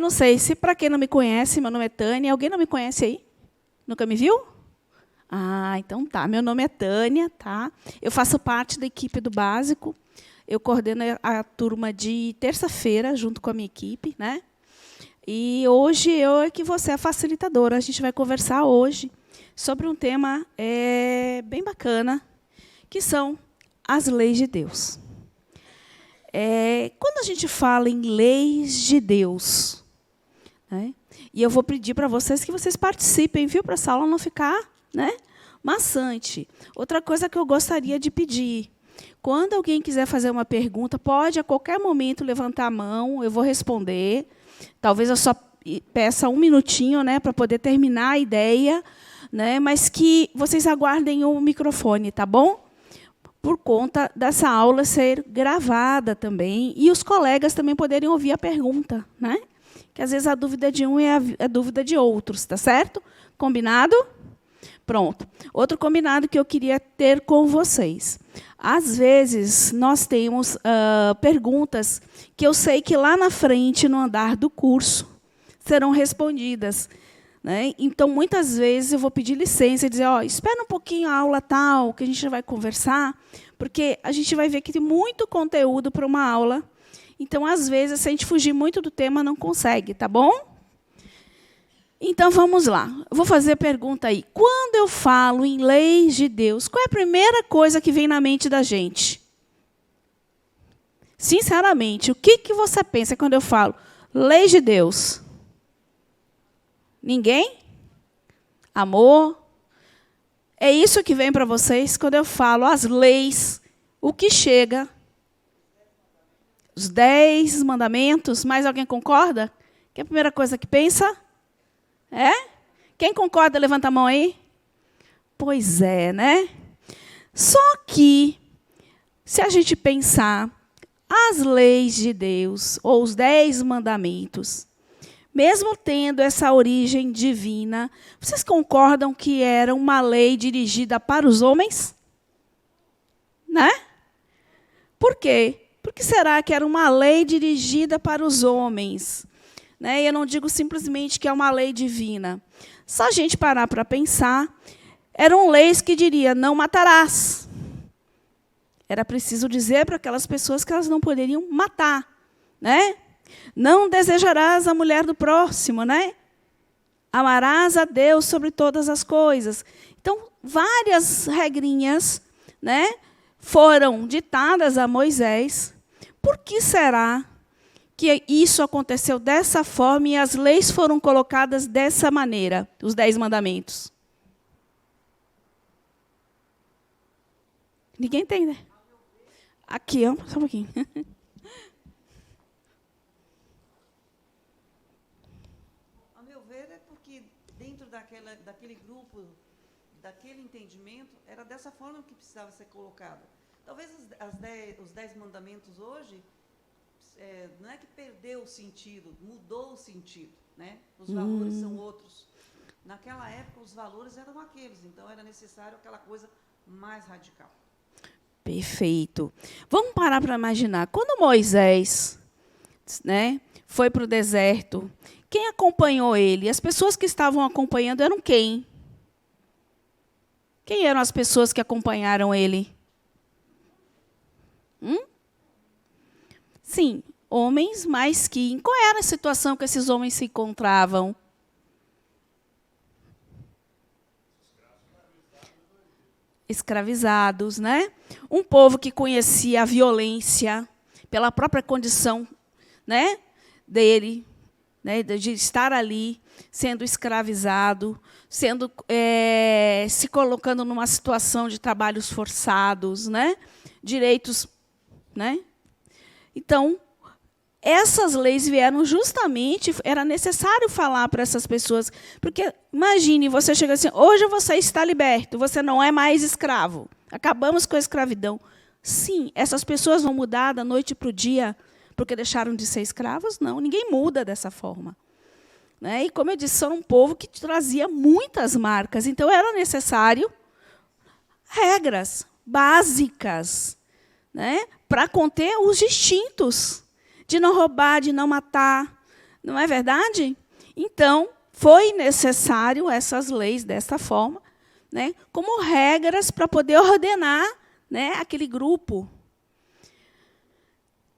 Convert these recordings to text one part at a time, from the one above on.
não sei se, para quem não me conhece, meu nome é Tânia. Alguém não me conhece aí? Nunca me viu? Ah, então tá. Meu nome é Tânia, tá? Eu faço parte da equipe do Básico. Eu coordeno a turma de terça-feira, junto com a minha equipe, né? E hoje eu é que vou ser a facilitadora. A gente vai conversar hoje sobre um tema bem bacana, que são as leis de Deus. Quando a gente fala em leis de Deus, né, e eu vou pedir para vocês que vocês participem, viu, para essa aula não ficar, né, maçante. Outra coisa que eu gostaria de pedir, quando alguém quiser fazer uma pergunta, pode a qualquer momento levantar a mão, eu vou responder. Talvez eu só peça um minutinho, né, para poder terminar a ideia, né, mas que vocês aguardem o microfone, tá bom? Por conta dessa aula ser gravada também, e os colegas também poderem ouvir a pergunta, né? Que às vezes a dúvida de um é a dúvida de outros, tá certo? Combinado? Pronto. Outro combinado que eu queria ter com vocês. Às vezes, nós temos perguntas que eu sei que lá na frente, no andar do curso, serão respondidas, né? Então, muitas vezes, eu vou pedir licença e dizer, espera um pouquinho a aula tal, que a gente vai conversar, porque a gente vai ver que tem muito conteúdo para uma aula. Então, às vezes, se a gente fugir muito do tema, não consegue, tá bom? Então, vamos lá. Eu vou fazer a pergunta aí. Quando eu falo em leis de Deus, qual é a primeira coisa que vem na mente da gente? Sinceramente, o que você pensa quando eu falo leis de Deus? Ninguém? Amor? É isso que vem para vocês quando eu falo as leis, o que chega? Os 10 mandamentos, mais alguém concorda? Que é a primeira coisa que pensa? Quem concorda, levanta a mão aí. Pois é, né? Só que, se a gente pensar, as leis de Deus, ou os 10 mandamentos, mesmo tendo essa origem divina, vocês concordam que era uma lei dirigida para os homens? Né? Por quê? Por que será que era uma lei dirigida para os homens? Né? Eu não digo simplesmente que é uma lei divina. Se a gente parar para pensar, eram leis que diria, não matarás. Era preciso dizer para aquelas pessoas que elas não poderiam matar, né? Não desejarás a mulher do próximo, né? Amarás a Deus sobre todas as coisas. Então, várias regrinhas, né, foram ditadas a Moisés. Por que será que isso aconteceu dessa forma e as leis foram colocadas dessa maneira, os 10 mandamentos? Ninguém tem, né? Aqui, ó, só um pouquinho. A meu ver, é porque dentro daquele grupo, daquele entendimento, era dessa forma que precisava ser colocado. Talvez os 10 mandamentos hoje, não é que perdeu o sentido, mudou o sentido, né? Os valores são outros. Naquela época, os valores eram aqueles, então era necessário aquela coisa mais radical. Perfeito. Vamos parar para imaginar. Quando Moisés, né, foi para o deserto, quem acompanhou ele? As pessoas que estavam acompanhando eram quem? Quem eram as pessoas que acompanharam ele? Sim, homens, mas que... Qual era a situação que esses homens se encontravam? Escravizados, né? Um povo que conhecia a violência pela própria condição, né, dele, né, de estar ali, sendo escravizado, se colocando numa situação de trabalhos forçados, né, direitos, né? Então, essas leis vieram justamente, era necessário falar para essas pessoas, porque imagine, você chega assim, hoje você está liberto, você não é mais escravo, acabamos com a escravidão. Sim, essas pessoas vão mudar da noite para o dia, porque deixaram de ser escravos? Não, ninguém muda dessa forma. Né? E, como eu disse, era um povo que trazia muitas marcas, então era necessário regras básicas, né, para conter os instintos de não roubar, de não matar, Não é verdade? Então, foi necessário essas leis desta forma, né, como regras para poder ordenar, né, aquele grupo.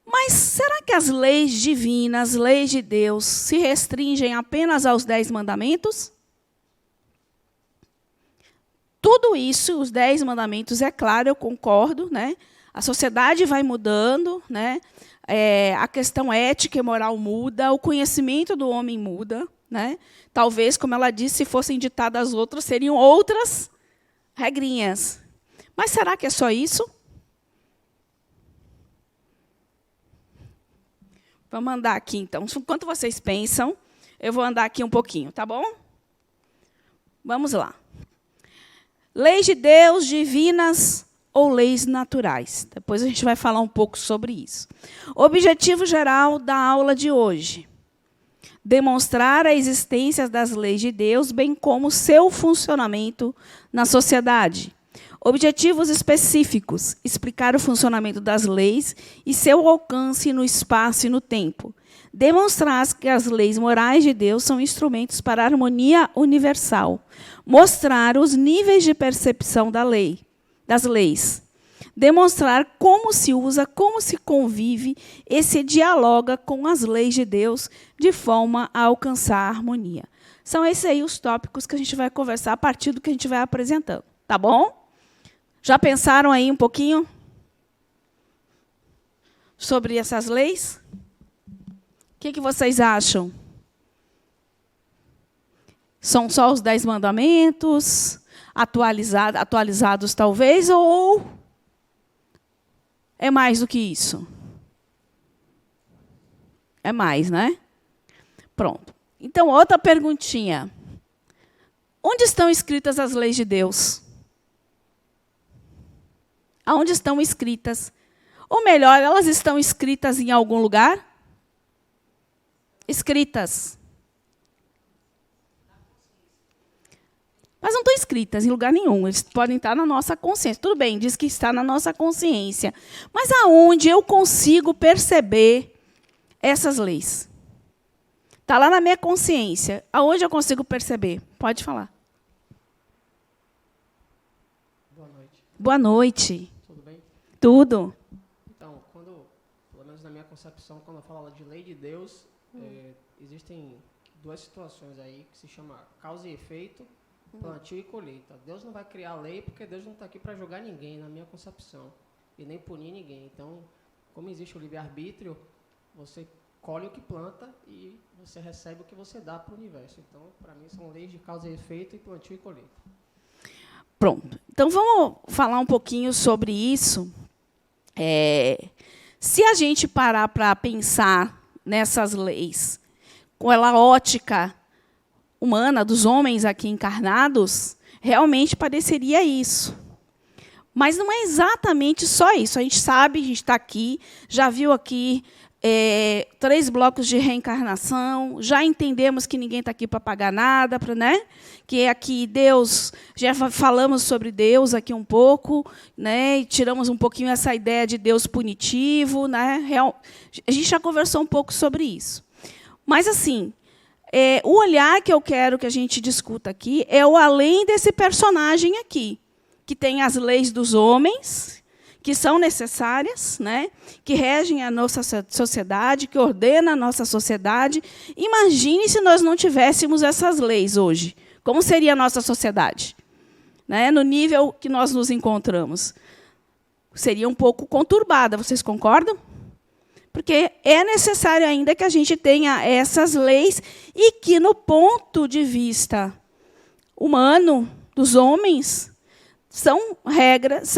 Mas será que as leis divinas, as leis de Deus, se restringem apenas aos 10 mandamentos? Tudo isso, os 10 mandamentos, é claro, eu concordo, né? A sociedade vai mudando, né? A questão ética e moral muda, o conhecimento do homem muda, né? Talvez, como ela disse, se fossem ditadas outras, seriam outras regrinhas. Mas será que é só isso? Vamos andar aqui, então. Enquanto vocês pensam, eu vou andar aqui um pouquinho, tá bom? Vamos lá. Leis de Deus divinas ou leis naturais? Depois a gente vai falar um pouco sobre isso. Objetivo geral da aula de hoje: demonstrar a existência das leis de Deus, bem como seu funcionamento na sociedade. Objetivos específicos: explicar o funcionamento das leis e seu alcance no espaço e no tempo. Demonstrar que as leis morais de Deus são instrumentos para a harmonia universal. Mostrar os níveis de percepção das leis. Demonstrar como se usa, como se convive e se dialoga com as leis de Deus de forma a alcançar a harmonia. São esses aí os tópicos que a gente vai conversar a partir do que a gente vai apresentando. Tá bom? Já pensaram aí um pouquinho sobre essas leis? O que vocês acham? São só os 10 mandamentos, atualizados talvez, ou é mais do que isso? É mais, né? Pronto. Então, outra perguntinha. Onde estão escritas as leis de Deus? Aonde estão escritas? Ou melhor, elas estão escritas em algum lugar? Escritas. Mas não estão escritas em lugar nenhum. Eles podem estar na nossa consciência. Tudo bem, diz que está na nossa consciência. Mas aonde eu consigo perceber essas leis? Está lá na minha consciência. Aonde eu consigo perceber? Pode falar. Boa noite. Boa noite. Tudo bem? Tudo. Então, pelo menos na minha concepção, quando eu falo de lei de Deus, existem duas situações aí que se chama causa e efeito, plantio e colheita. Deus não vai criar lei porque Deus não está aqui para julgar ninguém, na minha concepção, e nem punir ninguém. Então, como existe o livre-arbítrio, você colhe o que planta e você recebe o que você dá para o universo. Então, para mim, são leis de causa e efeito e plantio e colheita. Pronto. Então, vamos falar um pouquinho sobre isso. Se a gente parar para pensar nessas leis com a ótica humana dos homens aqui encarnados, realmente pareceria isso. Mas não é exatamente só isso. A gente sabe, a gente está aqui, já viu aqui 3 blocos de reencarnação, já entendemos que ninguém está aqui para pagar nada, né? Que aqui Deus, já falamos sobre Deus aqui um pouco, né? E tiramos um pouquinho essa ideia de Deus punitivo, né? A gente já conversou um pouco sobre isso. Mas, assim, o olhar que eu quero que a gente discuta aqui é o além desse personagem aqui, que tem as leis dos homens, que são necessárias, né? Que regem a nossa sociedade, que ordena a nossa sociedade. Imagine se nós não tivéssemos essas leis hoje. Como seria a nossa sociedade? Né? No nível que nós nos encontramos. Seria um pouco conturbada, vocês concordam? Porque é necessário ainda que a gente tenha essas leis e que, no ponto de vista humano, dos homens, são regras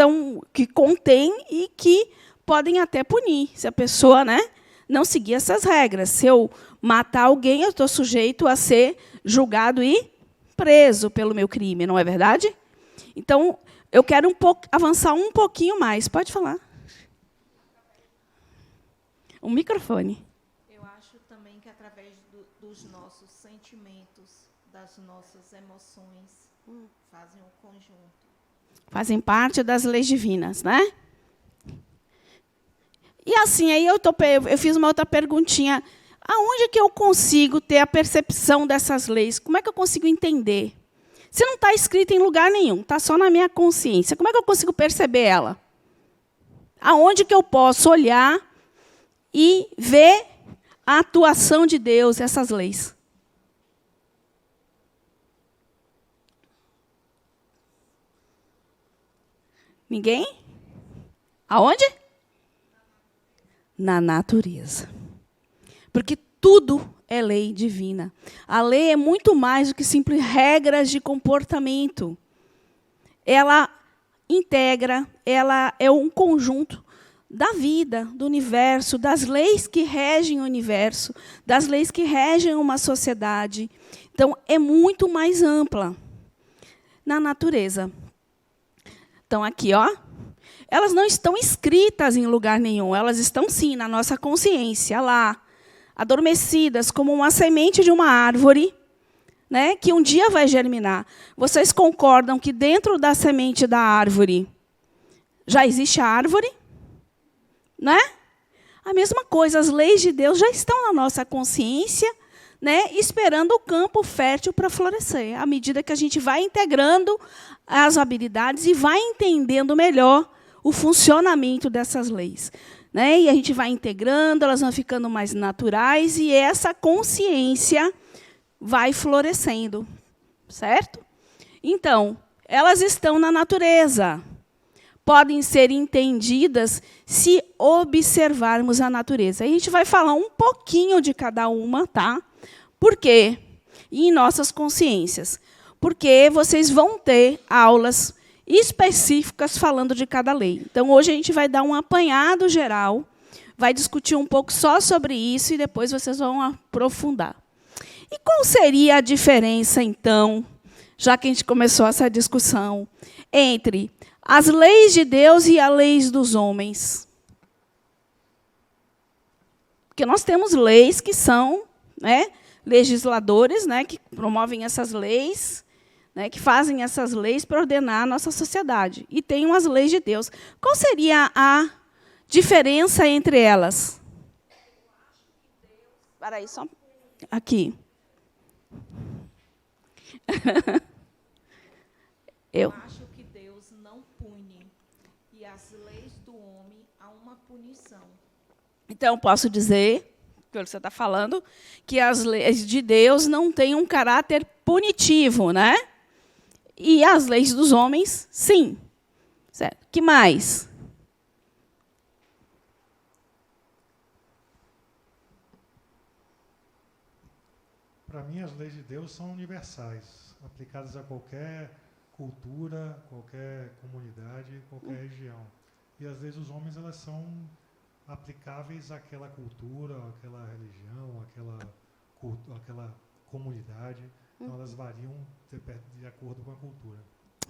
que contêm e que podem até punir. Se a pessoa, né, não seguir essas regras. Se eu matar alguém, eu estou sujeito a ser julgado e preso pelo meu crime, não é verdade? Então, eu quero avançar um pouquinho mais. Pode falar. O microfone. Eu acho também que através dos nossos sentimentos, das nossas emoções, fazem um conjunto. Fazem parte das leis divinas, né? E assim, aí eu fiz uma outra perguntinha. Aonde que eu consigo ter a percepção dessas leis? Como é que eu consigo entender? Se não está escrita em lugar nenhum, está só na minha consciência, como é que eu consigo perceber ela? Aonde que eu posso olhar e ver a atuação de Deus, essas leis? Ninguém? Aonde? Na natureza. Porque tudo é lei divina. A lei é muito mais do que simples regras de comportamento. Ela integra, ela é um conjunto da vida, do universo, das leis que regem o universo, das leis que regem uma sociedade. Então, é muito mais ampla na natureza. Então, aqui, ó, elas não estão escritas em lugar nenhum, elas estão, sim, na nossa consciência, lá, adormecidas, como uma semente de uma árvore, né, que um dia vai germinar. Vocês concordam que dentro da semente da árvore já existe a árvore? Né? A mesma coisa, as leis de Deus já estão na nossa consciência, né, esperando o campo fértil para florescer, à medida que a gente vai integrando as habilidades e vai entendendo melhor o funcionamento dessas leis. Né? E a gente vai integrando, elas vão ficando mais naturais, e essa consciência vai florescendo. Certo? Então, elas estão na natureza. Podem ser entendidas se observarmos a natureza. A gente vai falar um pouquinho de cada uma, tá? Por quê? E em nossas consciências. Porque vocês vão ter aulas específicas falando de cada lei. Então, hoje a gente vai dar um apanhado geral, vai discutir um pouco só sobre isso e depois vocês vão aprofundar. E qual seria a diferença, então, já que a gente começou essa discussão, entre as leis de Deus e as leis dos homens? Porque nós temos leis que são, né, legisladores, né, que promovem essas leis, né, que fazem essas leis para ordenar a nossa sociedade. E tem as leis de Deus. Qual seria a diferença entre elas? Para aí, só aqui. Eu acho que Deus não pune, e as leis do homem há uma punição. Então, posso dizer, pelo que você está falando, que as leis de Deus não têm um caráter punitivo, né? E as leis dos homens, sim. Certo. Que mais? Para mim, as leis de Deus são universais, aplicadas a qualquer cultura, qualquer comunidade, qualquer região. E as leis dos homens, elas são aplicáveis àquela cultura, àquela religião, àquela comunidade. Então, elas variam de acordo com a cultura.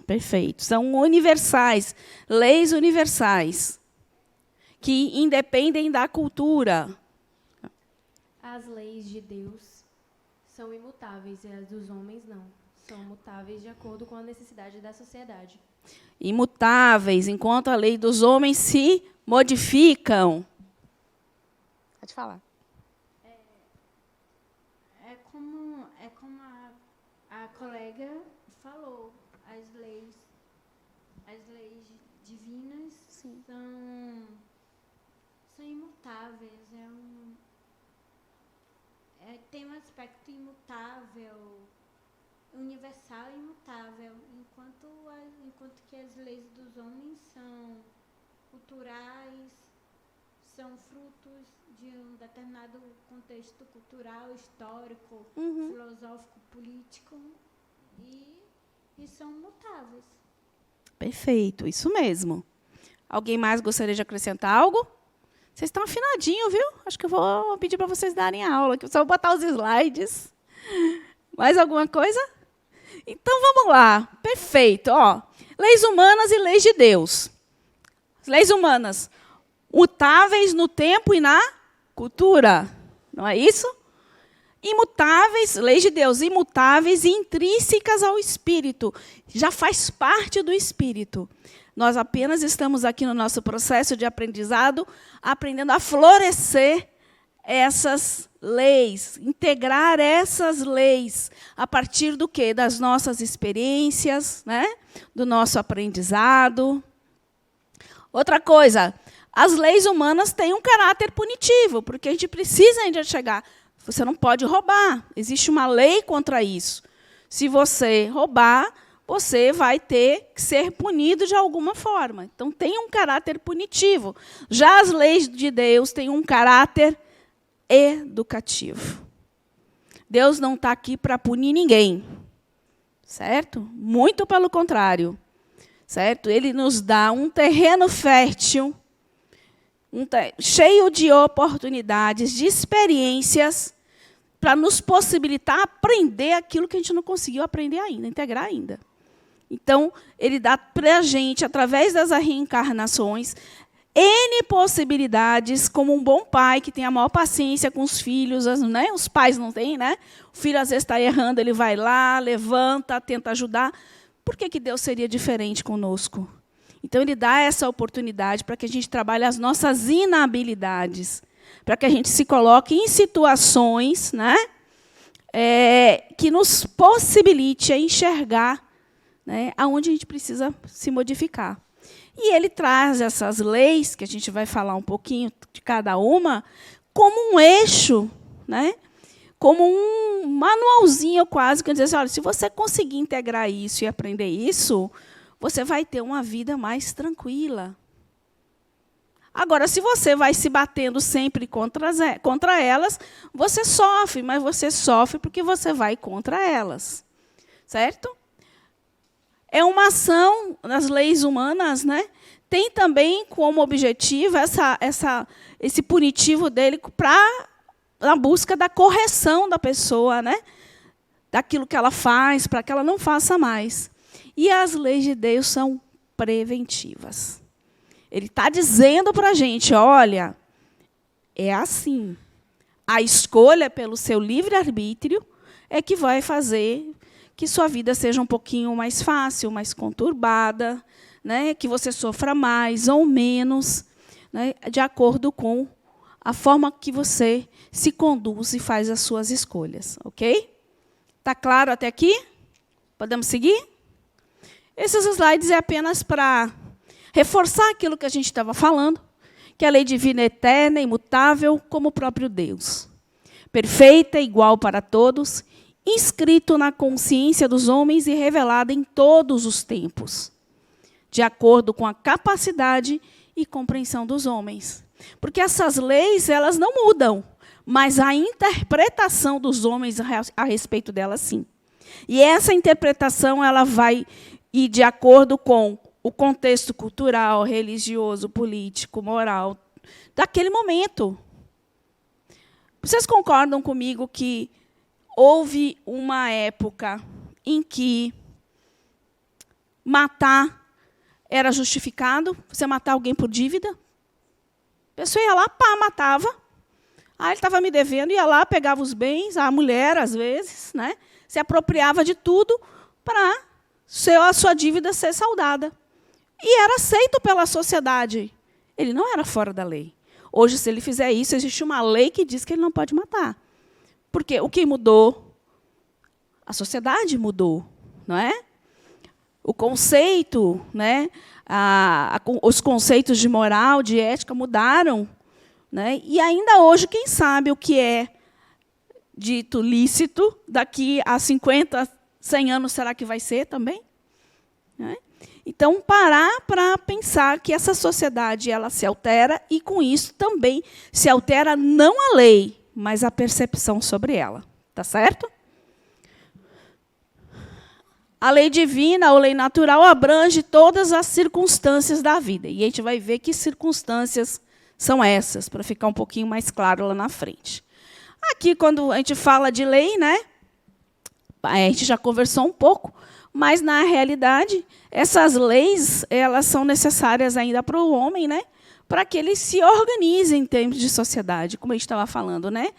Perfeito. São universais, leis universais, que independem da cultura. As leis de Deus são imutáveis e as dos homens não. São mutáveis de acordo com a necessidade da sociedade. Imutáveis, enquanto a lei dos homens se modificam. Pode falar. É como a colega falou, as leis divinas são imutáveis. Tem um aspecto imutável, universal e imutável, enquanto que as leis dos homens são culturais, são frutos de um determinado contexto cultural, histórico, filosófico, político, e são mutáveis. Perfeito, isso mesmo. Alguém mais gostaria de acrescentar algo? Vocês estão afinadinhos, viu? Acho que eu vou pedir para vocês darem aula, que eu só vou botar os slides. Mais alguma coisa? Então, vamos lá. Perfeito. Ó, leis humanas e leis de Deus. Leis humanas, mutáveis no tempo e na cultura. Não é isso? Imutáveis, leis de Deus, imutáveis e intrínsecas ao Espírito. Já faz parte do Espírito. Nós apenas estamos aqui no nosso processo de aprendizado, aprendendo a florescer essas leis, integrar essas leis a partir do quê? Das nossas experiências, né? Do nosso aprendizado. Outra coisa, as leis humanas têm um caráter punitivo, porque a gente precisa ainda chegar. Você não pode roubar, existe uma lei contra isso. Se você roubar, você vai ter que ser punido de alguma forma. Então, tem um caráter punitivo. Já as leis de Deus têm um caráter educativo. Deus não está aqui para punir ninguém, certo? Muito pelo contrário, certo? Ele nos dá um terreno fértil, cheio de oportunidades, de experiências, para nos possibilitar aprender aquilo que a gente não conseguiu aprender ainda, integrar ainda. Então, ele dá para a gente, através das reencarnações, N possibilidades, como um bom pai que tem a maior paciência com os filhos, né? Os pais não têm, né? O filho às vezes está errando, ele vai lá, levanta, tenta ajudar. Por que Deus seria diferente conosco? Então, ele dá essa oportunidade para que a gente trabalhe as nossas inabilidades, para que a gente se coloque em situações, né? Que nos possibilite a enxergar, né? Aonde a gente precisa se modificar. E ele traz essas leis, que a gente vai falar um pouquinho de cada uma, como um eixo, né? Como um manualzinho quase, que diz assim, olha, se você conseguir integrar isso e aprender isso, você vai ter uma vida mais tranquila. Agora, se você vai se batendo sempre contra elas, você sofre, mas você sofre porque você vai contra elas. Certo? É uma ação nas leis humanas, né? Tem também como objetivo esse punitivo dele na busca da correção da pessoa, né? Daquilo que ela faz, para que ela não faça mais. E as leis de Deus são preventivas. Ele está dizendo para a gente, olha, é assim. A escolha pelo seu livre-arbítrio é que vai fazer que sua vida seja um pouquinho mais fácil, mais conturbada, né? Que você sofra mais ou menos, né? De acordo com a forma que você se conduz e faz as suas escolhas. Ok? Está claro até aqui? Podemos seguir? Esses slides é apenas para reforçar aquilo que a gente estava falando, que a lei divina é eterna, imutável, como o próprio Deus. Perfeita, igual para todos, inscrito na consciência dos homens e revelada em todos os tempos, de acordo com a capacidade e compreensão dos homens. Porque essas leis, elas não mudam, mas a interpretação dos homens a respeito delas, sim. E essa interpretação ela vai ir de acordo com o contexto cultural, religioso, político, moral daquele momento. Vocês concordam comigo que houve uma época em que matar era justificado? Você matar alguém por dívida? A pessoa ia lá, pá, matava. Ele estava me devendo, ia lá, pegava os bens, a mulher, às vezes, né, se apropriava de tudo para a sua dívida ser saldada. E era aceito pela sociedade. Ele não era fora da lei. Hoje, se ele fizer isso, existe uma lei que diz que ele não pode matar. Porque o que mudou? A sociedade mudou, não é? O conceito, né? Os conceitos de moral, de ética mudaram, né? E ainda hoje, quem sabe o que é dito lícito, daqui a 50, 100 anos, será que vai ser também? Né? Então, parar para pensar que essa sociedade ela se altera e, com isso, também se altera não a lei, mas a percepção sobre ela. Tá certo? A lei divina ou lei natural abrange todas as circunstâncias da vida. E a gente vai ver que circunstâncias são essas, para ficar um pouquinho mais claro lá na frente. Aqui, quando a gente fala de lei, né, a gente já conversou um pouco, mas, na realidade, essas leis elas são necessárias ainda para o homem, né, para que ele se organize em termos de sociedade, como a gente estava falando. Né?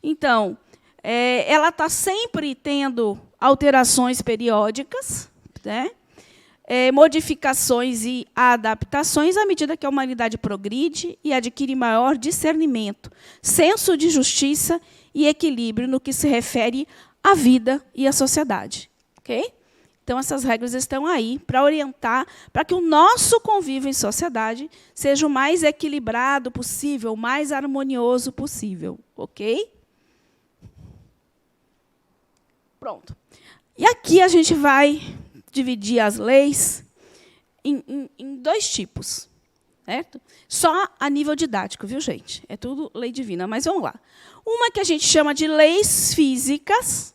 Então, ela está sempre tendo alterações periódicas, né? modificações e adaptações à medida que a humanidade progride e adquire maior discernimento, senso de justiça e equilíbrio no que se refere à vida e à sociedade. Ok? Então, essas regras estão aí para orientar, para que o nosso convívio em sociedade seja o mais equilibrado possível, o mais harmonioso possível. Ok? Pronto. E aqui a gente vai dividir as leis em dois tipos. Certo? Só a nível didático, viu, gente? É tudo lei divina, mas vamos lá. Uma que a gente chama de leis físicas.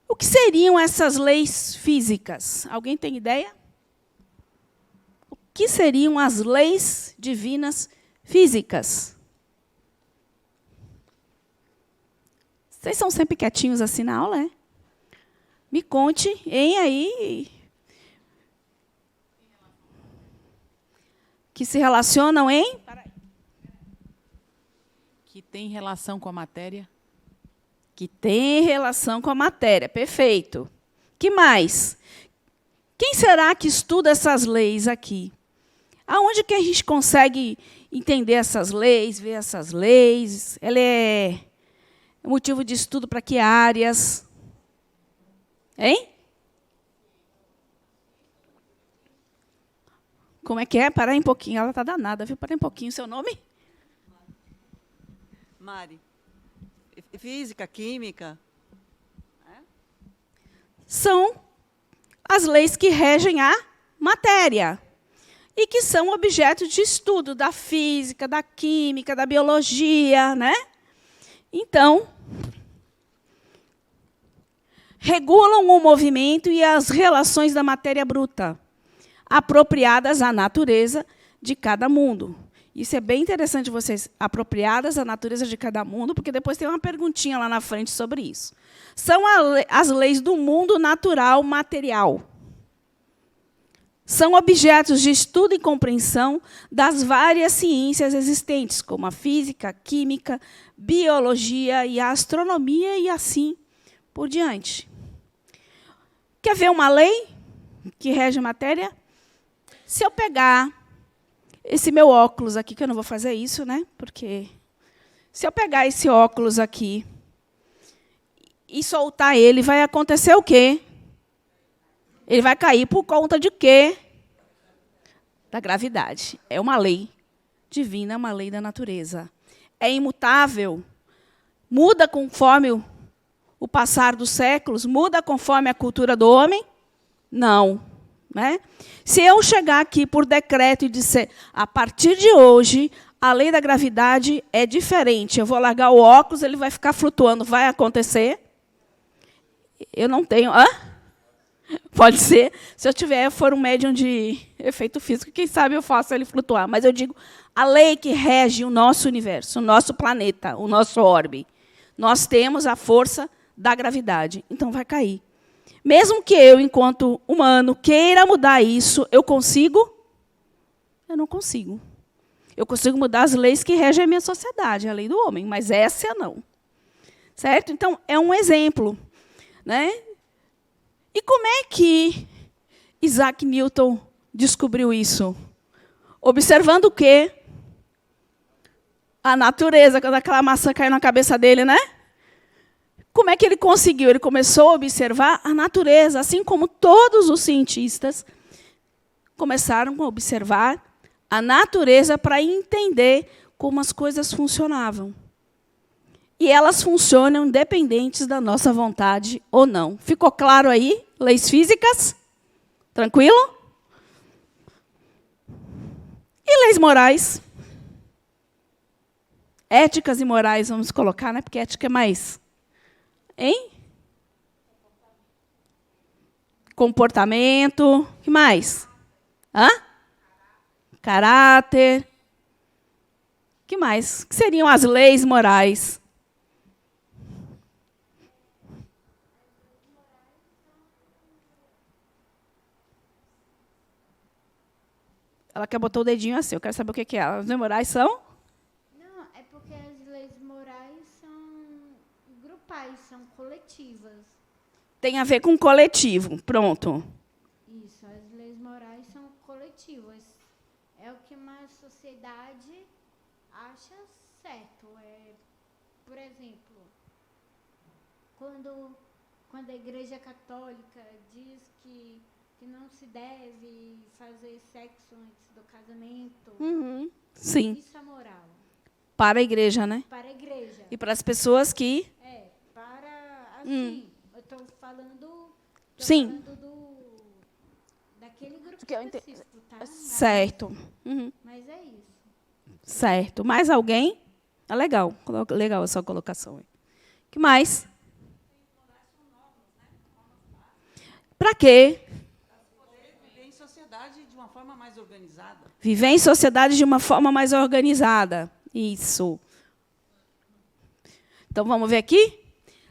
O que seriam essas leis físicas? Alguém tem ideia? O que seriam as leis divinas físicas? Vocês são sempre quietinhos assim na aula, é? Me conte, hein, aí. Que se relacionam em? Que tem relação com a matéria. Que tem relação com a matéria. Perfeito. Que mais? Quem será que estuda essas leis aqui? Aonde que a gente consegue entender essas leis, ver essas leis? Ela é motivo de estudo para que áreas? Hein? Como é que é? Para aí um pouquinho. Ela está danada, viu? Para aí um pouquinho. Seu nome? Mari. Física, química. São as leis que regem a matéria e que são objeto de estudo da física, da química, da biologia, né? Então, regulam o movimento e as relações da matéria bruta, apropriadas à natureza de cada mundo. Isso é bem interessante, vocês, apropriadas à natureza de cada mundo, porque depois tem uma perguntinha lá na frente sobre isso. São as leis do mundo natural material. São objetos de estudo e compreensão das várias ciências existentes, como a física, a química, biologia e a astronomia e assim por diante. Quer ver uma lei que rege a matéria? Se eu pegar esse meu óculos aqui, que eu não vou fazer isso, né? Porque se eu pegar esse óculos aqui e soltar ele, vai acontecer o quê? Ele vai cair por conta de quê? Da gravidade. É uma lei divina, é uma lei da natureza. É imutável, muda conforme o passar dos séculos, muda conforme a cultura do homem? Não. Né? Se eu chegar aqui por decreto e disser, a partir de hoje, a lei da gravidade é diferente, eu vou largar o óculos, ele vai ficar flutuando, vai acontecer? Eu não tenho... Hã? Pode ser. Se eu for um médium de efeito físico, quem sabe eu faço ele flutuar. Mas eu digo, a lei que rege o nosso universo, o nosso planeta, o nosso orbe, nós temos a força da gravidade, então vai cair. Mesmo que eu, enquanto humano, queira mudar isso, eu consigo? Eu não consigo. Eu consigo mudar as leis que regem a minha sociedade, a lei do homem, mas essa não. Certo? Então, é um exemplo. Né? E como é que Isaac Newton descobriu isso? Observando o quê? A natureza, quando aquela maçã caiu na cabeça dele, né? Como é que ele conseguiu? Ele começou a observar a natureza, assim como todos os cientistas começaram a observar a natureza para entender como as coisas funcionavam. E elas funcionam independentes da nossa vontade ou não. Ficou claro aí? Leis físicas? Tranquilo? E leis morais? Éticas e morais, vamos colocar, né? Porque ética é mais... Hein? Comportamento. O que mais? Hã? Caráter. O que mais? O que seriam as leis morais? Ela quer botar o dedinho assim. Eu quero saber o que é. As leis morais são? Não, é porque as leis morais são grupais, são coletivas. Tem a ver com coletivo. Pronto. Isso, morais são coletivas. É o que uma sociedade acha certo. Por exemplo, quando a Igreja Católica diz que não se deve fazer sexo antes do casamento, Sim, isso é moral. para a igreja, né? Para a igreja. E para as pessoas que... Assim, eu estou falando, Sim. daquele grupo Que eu ente- específico, tá? Certo. Mas é isso. Certo. Mais alguém? É legal. Legal a sua colocação. O que mais? Para quê? Viver em sociedade de uma forma mais organizada. Viver em sociedade de uma forma mais organizada. Isso. Então, vamos ver aqui?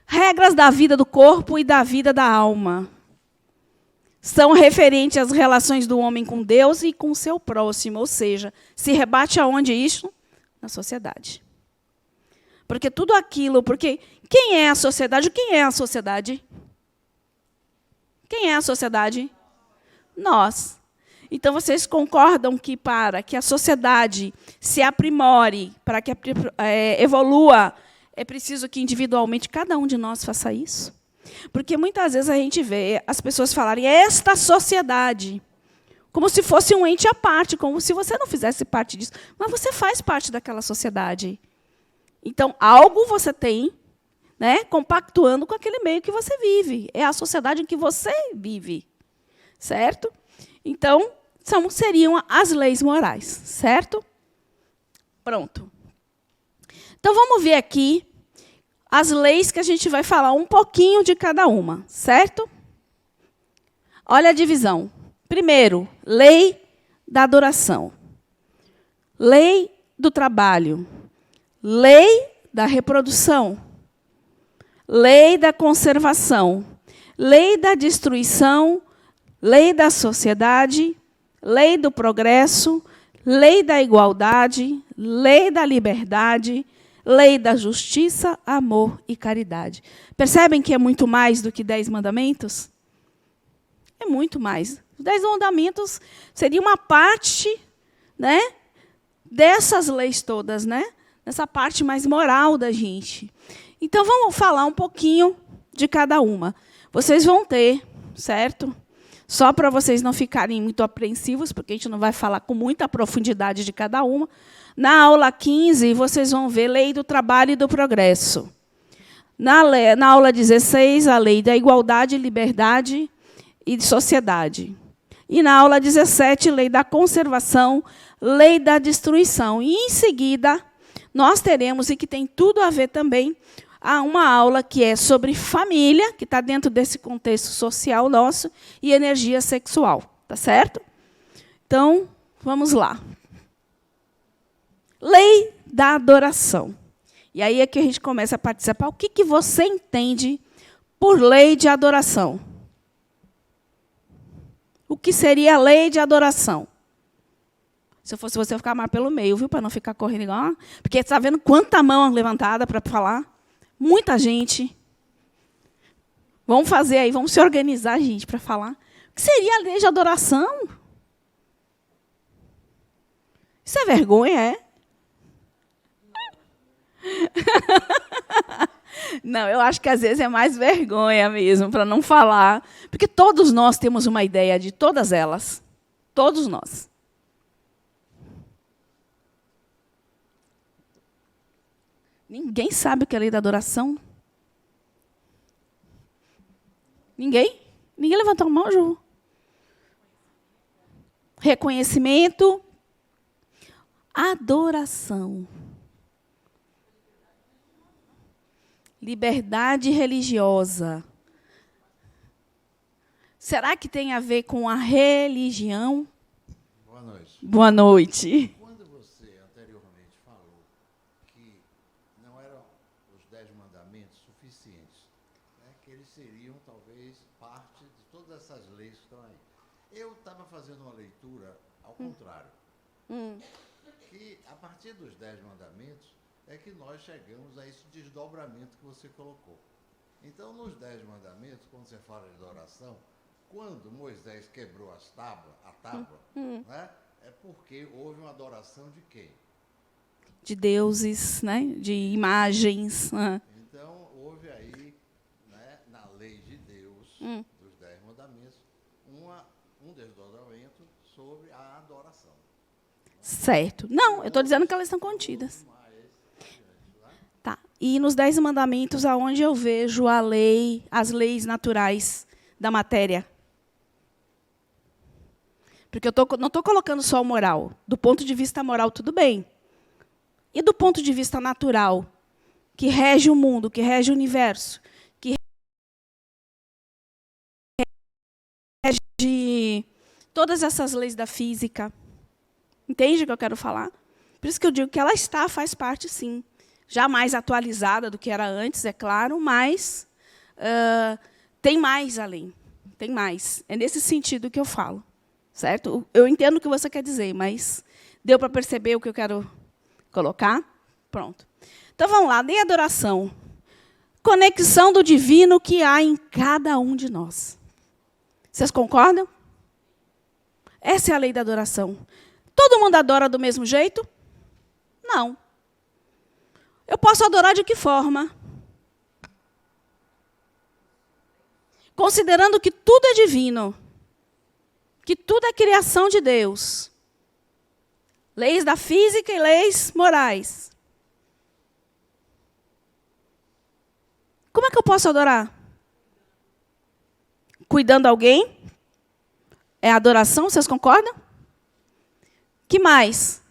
Regras da vida do corpo e da vida da alma. São referentes às relações do homem com Deus e com o seu próximo. Ou seja, se rebate aonde isso? Na sociedade. Porque tudo aquilo... Porque quem é a sociedade? Quem é a sociedade? Quem é a sociedade? Nós. Então, vocês concordam que para que a sociedade se aprimore, para que evolua, é preciso que individualmente cada um de nós faça isso? Porque muitas vezes a gente vê as pessoas falarem esta sociedade, como se fosse um ente à parte, como se você não fizesse parte disso. Mas você faz parte daquela sociedade. Então, algo você tem, né, compactuando com aquele meio que você vive. É a sociedade em que você vive. Certo? Então, seriam as leis morais. Certo? Pronto. Então, vamos ver aqui as leis que a gente vai falar um pouquinho de cada uma. Certo? Olha a divisão. Primeiro, lei da adoração. Lei do trabalho. Lei da reprodução. Lei da conservação. Lei da destruição. Lei da sociedade. Lei do progresso. Lei da igualdade. Lei da liberdade. Lei da justiça, amor e caridade. Percebem que é muito mais do que 10 mandamentos? É muito mais. Os 10 mandamentos seria uma parte, né, dessas leis todas, né? Nessa parte mais moral da gente. Então, vamos falar um pouquinho de cada uma. Vocês vão ter, certo? Só para vocês não ficarem muito apreensivos, porque a gente não vai falar com muita profundidade de cada uma. Na aula 15, vocês vão ver lei do trabalho e do progresso. Na aula 16, a lei da igualdade, liberdade e de sociedade. E na aula 17, lei da conservação, lei da destruição. E, em seguida, nós teremos, e que tem tudo a ver também, uma aula que é sobre família, que está dentro desse contexto social nosso, e energia sexual. Tá certo? Então, vamos lá. Lei da adoração. E aí é que a gente começa a participar. O que você entende por lei de adoração? O que seria a lei de adoração? Se eu fosse você, eu ficar mais pelo meio, viu? Para não ficar correndo igual. Porque está vendo quanta mão levantada para falar? Muita gente. Vamos fazer aí, vamos se organizar, gente, para falar. O que seria a lei de adoração? Isso é vergonha, é? Não, eu acho que às vezes é mais vergonha mesmo, para não falar. Porque todos nós temos uma ideia de todas elas. Todos nós. Ninguém sabe o que é a lei da adoração? Ninguém? Ninguém levantou a mão, Ju? Reconhecimento. Adoração. Liberdade religiosa. Será que tem a ver com a religião? Boa noite. Boa noite. Quando você anteriormente falou que não eram os 10 mandamentos suficientes, né, que eles seriam talvez parte de todas essas leis que estão aí. Eu estava fazendo uma leitura ao contrário. Que a partir dos 10 mandamentos é que nós chegamos a esse desdobramento que você colocou. Então, nos 10 mandamentos, quando você fala de adoração, quando Moisés quebrou a tábua, né, é porque houve uma adoração de quem? De deuses, né? De imagens. Então, houve aí, né, na lei de Deus, dos 10 mandamentos, um desdobramento sobre a adoração. Certo. Não, eu estou dizendo que elas estão contidas. Tá. E nos 10 mandamentos, aonde eu vejo a lei, as leis naturais da matéria? Porque eu não estou colocando só o moral. Do ponto de vista moral, tudo bem. E do ponto de vista natural, que rege o mundo, que rege o universo, que rege todas essas leis da física. Entende o que eu quero falar? Por isso que eu digo que ela faz parte, sim. Já mais atualizada do que era antes, é claro, mas tem mais além. Tem mais. É nesse sentido que eu falo. Certo? Eu entendo o que você quer dizer, mas deu para perceber o que eu quero colocar? Pronto. Então, vamos lá. Lei e adoração. Conexão do divino que há em cada um de nós. Vocês concordam? Essa é a lei da adoração. Todo mundo adora do mesmo jeito? Não. Eu posso adorar de que forma? Considerando que tudo é divino, que tudo é criação de Deus. Leis da física e leis morais. Como é que eu posso adorar? Cuidando de alguém? É adoração, vocês concordam? Que mais?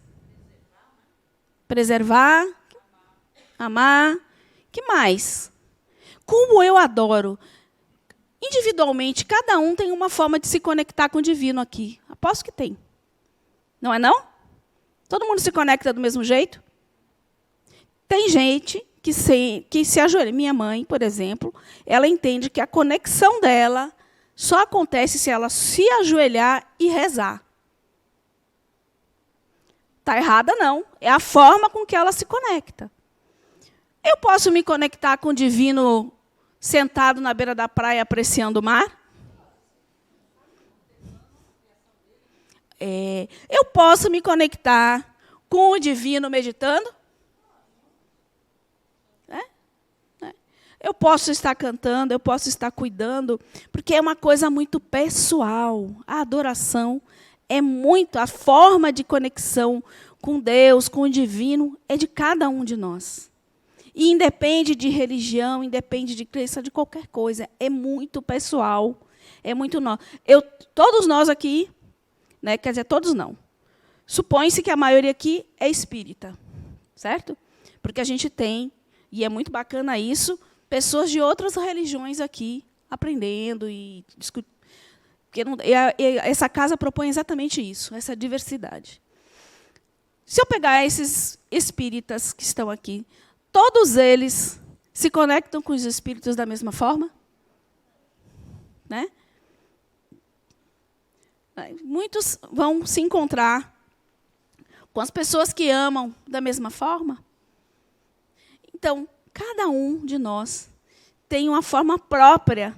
Preservar, amar. Que mais? Como eu adoro? Individualmente, cada um tem uma forma de se conectar com o divino aqui. Aposto que tem. Não é não? Todo mundo se conecta do mesmo jeito? Tem gente que se ajoelha. Minha mãe, por exemplo, ela entende que a conexão dela só acontece se ela se ajoelhar e rezar. Está errada, não. É a forma com que ela se conecta. Eu posso me conectar com o divino sentado na beira da praia apreciando o mar? Eu posso me conectar com o divino meditando? Eu posso estar cantando, eu posso estar cuidando, porque é uma coisa muito pessoal. A adoração é muito, a forma de conexão com Deus, com o divino, é de cada um de nós. E independe de religião, independe de crença, de qualquer coisa. É muito pessoal, é muito nós. Todos nós aqui, né, quer dizer, todos não. Supõe-se que a maioria aqui é espírita, certo? Porque a gente tem, e é muito bacana isso, pessoas de outras religiões aqui aprendendo e discutindo. Essa casa propõe exatamente isso, essa diversidade. Se eu pegar esses espíritas que estão aqui, todos eles se conectam com os espíritos da mesma forma? Né? Muitos vão se encontrar com as pessoas que amam da mesma forma? Então, cada um de nós tem uma forma própria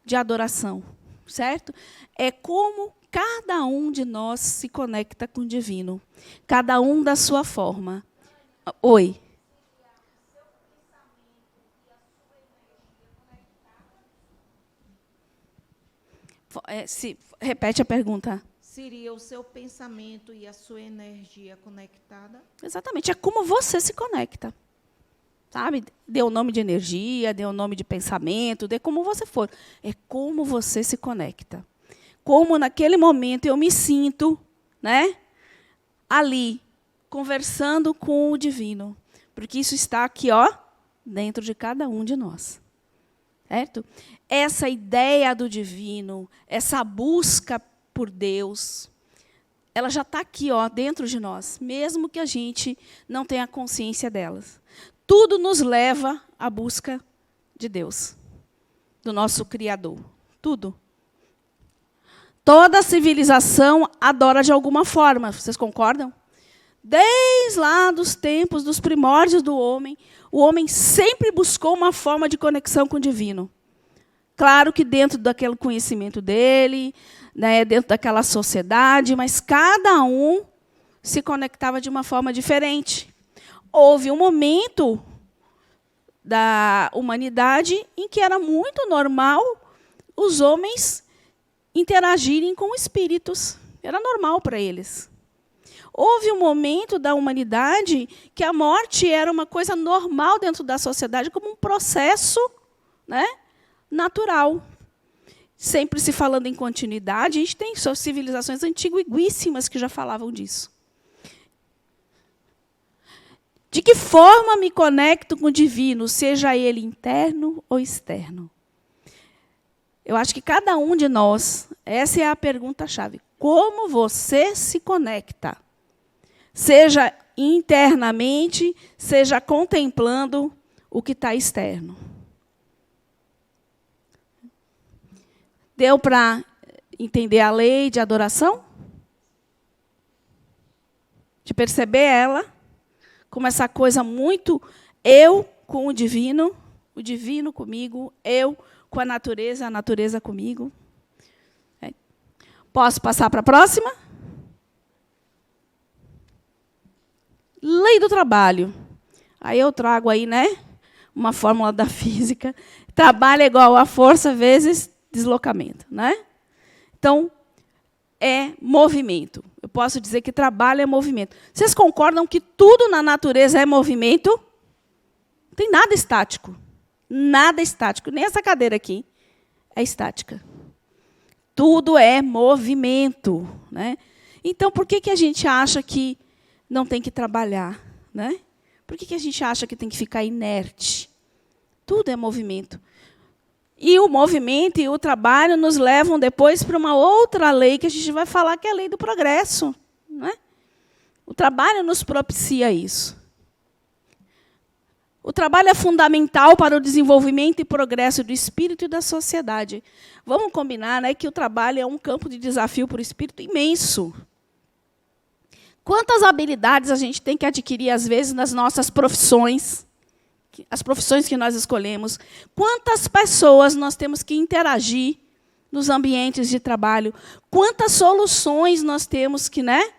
de adoração, certo? É como cada um de nós se conecta com o divino, cada um da sua forma. Oi. Repete a pergunta. Seria o seu pensamento e a sua energia conectada? Exatamente, é como você se conecta. Sabe? Dê o nome de energia, dê o nome de pensamento, dê como você for. É como você se conecta. Como naquele momento eu me sinto, né, ali, conversando com o divino. Porque isso está aqui, ó, dentro de cada um de nós. Certo? Essa ideia do divino, essa busca por Deus, ela já está aqui, ó, dentro de nós, mesmo que a gente não tenha consciência delas. Tudo nos leva à busca de Deus, do nosso Criador. Tudo. Toda civilização adora de alguma forma, vocês concordam? Desde lá dos tempos, dos primórdios do homem, o homem sempre buscou uma forma de conexão com o divino. Claro que dentro daquele conhecimento dele, né, dentro daquela sociedade, mas cada um se conectava de uma forma diferente. Houve um momento da humanidade em que era muito normal os homens interagirem com espíritos. Era normal para eles. Houve um momento da humanidade que a morte era uma coisa normal dentro da sociedade, como um processo, né, natural. Sempre se falando em continuidade, a gente tem civilizações antiguíssimas que já falavam disso. De que forma me conecto com o divino, seja ele interno ou externo? Eu acho que cada um de nós, essa é a pergunta-chave. Como você se conecta? Seja internamente, seja contemplando o que está externo. Deu para entender a lei de adoração? De perceber ela como essa coisa muito eu com o divino comigo, eu com a natureza comigo. Posso passar para a próxima? Lei do trabalho. Aí eu trago aí, né, uma fórmula da física. Trabalho é igual a força vezes deslocamento, né? Então, é movimento. Eu posso dizer que trabalho é movimento. Vocês concordam que tudo na natureza é movimento? Não tem nada estático. Nada estático. Nem essa cadeira aqui é estática. Tudo é movimento, né? Então, por que a gente acha que não tem que trabalhar, né? Por que a gente acha que tem que ficar inerte? Tudo é movimento. E o movimento e o trabalho nos levam depois para uma outra lei que a gente vai falar, que é a lei do progresso, né? O trabalho nos propicia isso. O trabalho é fundamental para o desenvolvimento e progresso do espírito e da sociedade. Vamos combinar, né, que o trabalho é um campo de desafio para o espírito imenso. Quantas habilidades a gente tem que adquirir, às vezes, nas nossas profissões, as profissões que nós escolhemos? Quantas pessoas nós temos que interagir nos ambientes de trabalho? Quantas soluções nós temos que, né,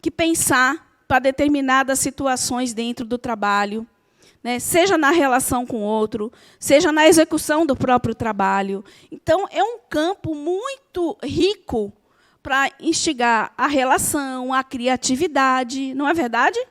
que pensar para determinadas situações dentro do trabalho? Né, seja na relação com o outro, seja na execução do próprio trabalho. Então, é um campo muito rico para instigar a relação, a criatividade, não é verdade?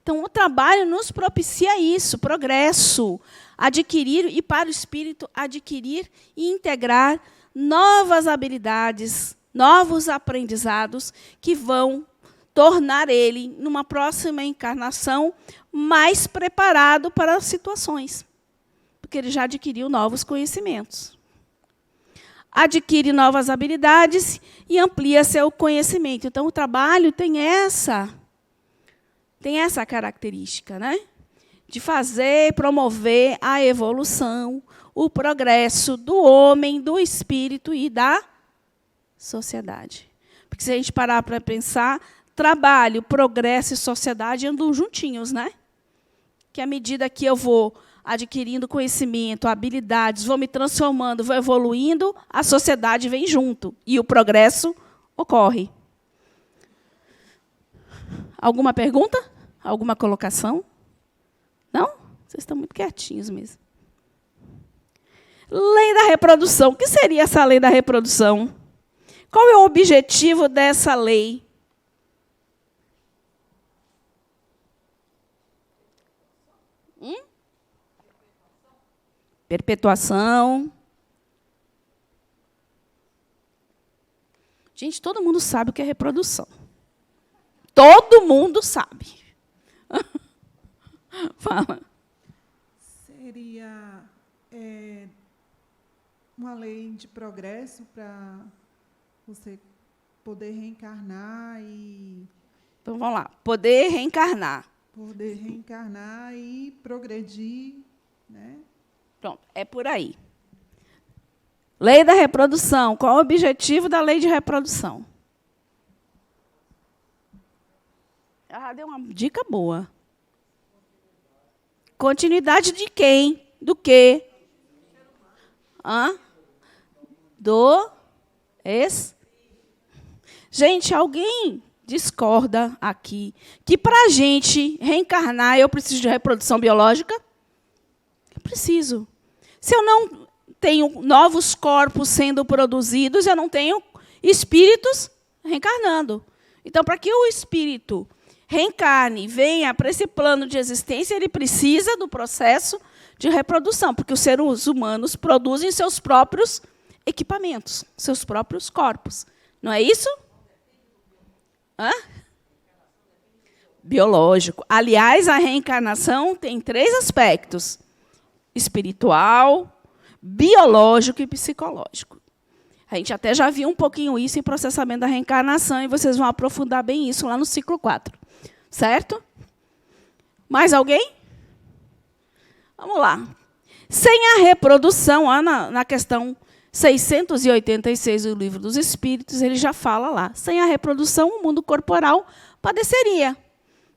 Então, o trabalho nos propicia isso, progresso, adquirir, e para o espírito, adquirir e integrar novas habilidades, novos aprendizados que vão tornar ele, numa próxima encarnação, mais preparado para as situações, porque ele já adquiriu novos conhecimentos. Adquire novas habilidades e amplia seu conhecimento. Então, o trabalho tem essa característica, né? De fazer, promover a evolução, o progresso do homem, do espírito e da sociedade. Porque, se a gente parar para pensar, trabalho, progresso e sociedade andam juntinhos, né? Que à medida que eu vou adquirindo conhecimento, habilidades, vou me transformando, vou evoluindo, a sociedade vem junto e o progresso ocorre. Alguma pergunta? Alguma colocação? Não? Vocês estão muito quietinhos mesmo. Lei da reprodução. O que seria essa lei da reprodução? Qual é o objetivo dessa lei? Perpetuação. Gente, todo mundo sabe o que é reprodução. Todo mundo sabe. Fala. Seria uma lei de progresso para você poder reencarnar e... Então, vamos lá. Poder reencarnar. Poder reencarnar e progredir, né? Pronto, é por aí. Lei da reprodução. Qual o objetivo da lei de reprodução? Ah, deu uma dica boa. Continuidade de quem? Do quê? Hã? do Gente, alguém discorda aqui que para a gente reencarnar eu preciso de reprodução biológica? Eu preciso. Se eu não tenho novos corpos sendo produzidos, eu não tenho espíritos reencarnando. Então, para que o espírito reencarne, venha para esse plano de existência, ele precisa do processo de reprodução, porque os seres humanos produzem seus próprios equipamentos, seus próprios corpos. Não é isso? Hã? Biológico. Aliás, a reencarnação tem 3 aspectos: espiritual, biológico e psicológico. A gente até já viu um pouquinho isso em processamento da reencarnação, e vocês vão aprofundar bem isso lá no ciclo 4. Certo? Mais alguém? Vamos lá. Sem a reprodução, na questão 686 do Livro dos Espíritos, ele já fala lá. Sem a reprodução, o mundo corporal padeceria.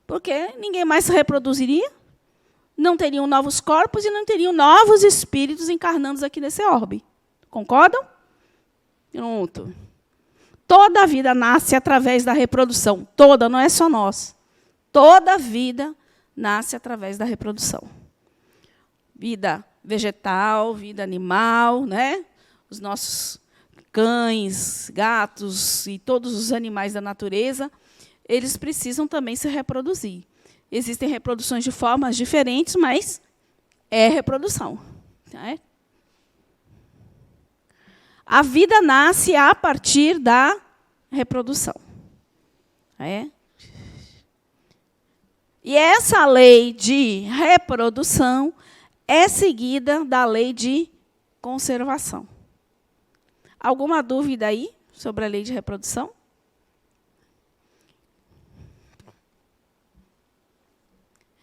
Porque ninguém mais se reproduziria, não teriam novos corpos e não teriam novos espíritos encarnando aqui nesse orbe. Concordam? Pronto. Toda a vida nasce através da reprodução. Toda, não é só nós. Toda a vida nasce através da reprodução. Vida vegetal, vida animal, né? Os nossos cães, gatos e todos os animais da natureza, eles precisam também se reproduzir. Existem reproduções de formas diferentes, mas é reprodução. Tá? A vida nasce a partir da reprodução. É? E essa lei de reprodução é seguida da lei de conservação. Alguma dúvida aí sobre a lei de reprodução?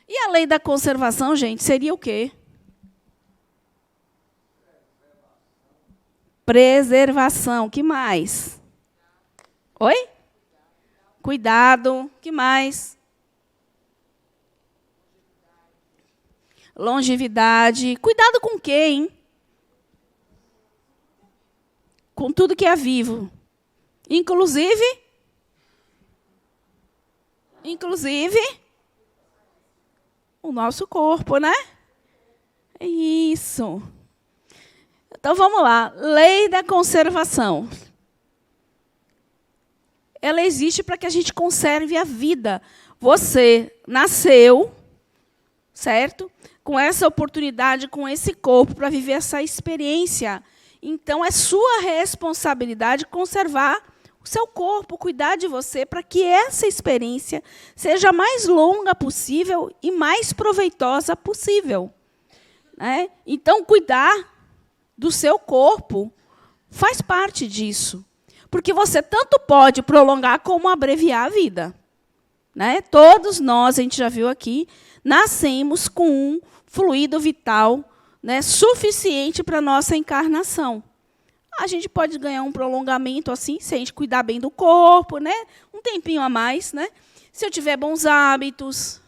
E a lei da conservação, gente, seria o quê? Preservação. Que mais? Oi? Cuidado. Que mais? Longevidade. Cuidado com quê, hein? Com tudo que é vivo. Inclusive, o nosso corpo, né? É isso. Então, vamos lá. Lei da conservação. Ela existe para que a gente conserve a vida. Você nasceu, certo? Com essa oportunidade, com esse corpo, para viver essa experiência. Então, é sua responsabilidade conservar o seu corpo, cuidar de você, para que essa experiência seja a mais longa possível e mais proveitosa possível. Né? Então, cuidar do seu corpo faz parte disso. Porque você tanto pode prolongar como abreviar a vida. Né? Todos nós, a gente já viu aqui, nascemos com um fluido vital, né, suficiente para a nossa encarnação. A gente pode ganhar um prolongamento assim, se a gente cuidar bem do corpo, né? Um tempinho a mais, né? Se eu tiver bons hábitos,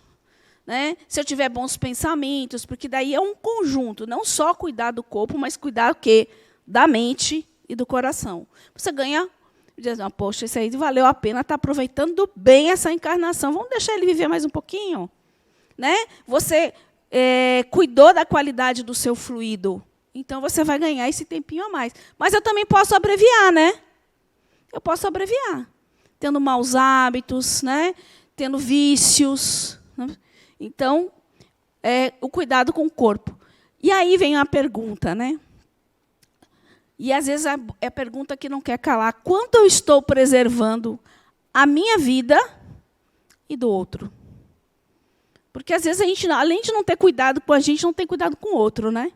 né? Se eu tiver bons pensamentos, porque daí é um conjunto, não só cuidar do corpo, mas cuidar o quê? Da mente e do coração. Você ganha, diz, poxa, isso aí valeu a pena, está aproveitando bem essa encarnação, vamos deixar ele viver mais um pouquinho, né? Você cuidou da qualidade do seu fluido. Então, você vai ganhar esse tempinho a mais. Mas eu também posso abreviar, né? Eu posso abreviar. Tendo maus hábitos, né? Tendo vícios. Né? Então, o cuidado com o corpo. E aí vem a pergunta, né? E, às vezes, é a pergunta que não quer calar. Quanto eu estou preservando a minha vida e do outro? Porque, às vezes, a gente, além de não ter cuidado com a gente, não tem cuidado com o outro, né?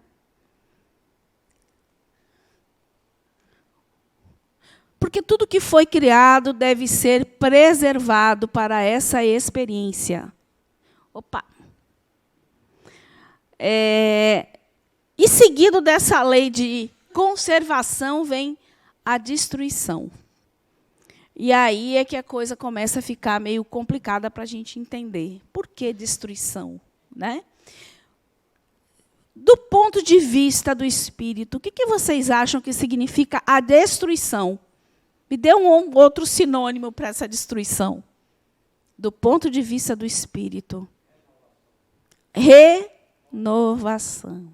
Porque tudo que foi criado deve ser preservado para essa experiência. Opa! E seguido dessa lei de conservação vem a destruição. E aí é que a coisa começa a ficar meio complicada para a gente entender. Por que destruição? Né? Do ponto de vista do espírito, o que vocês acham que significa a destruição? Me dê um outro sinônimo para essa destruição. Do ponto de vista do espírito. Renovação.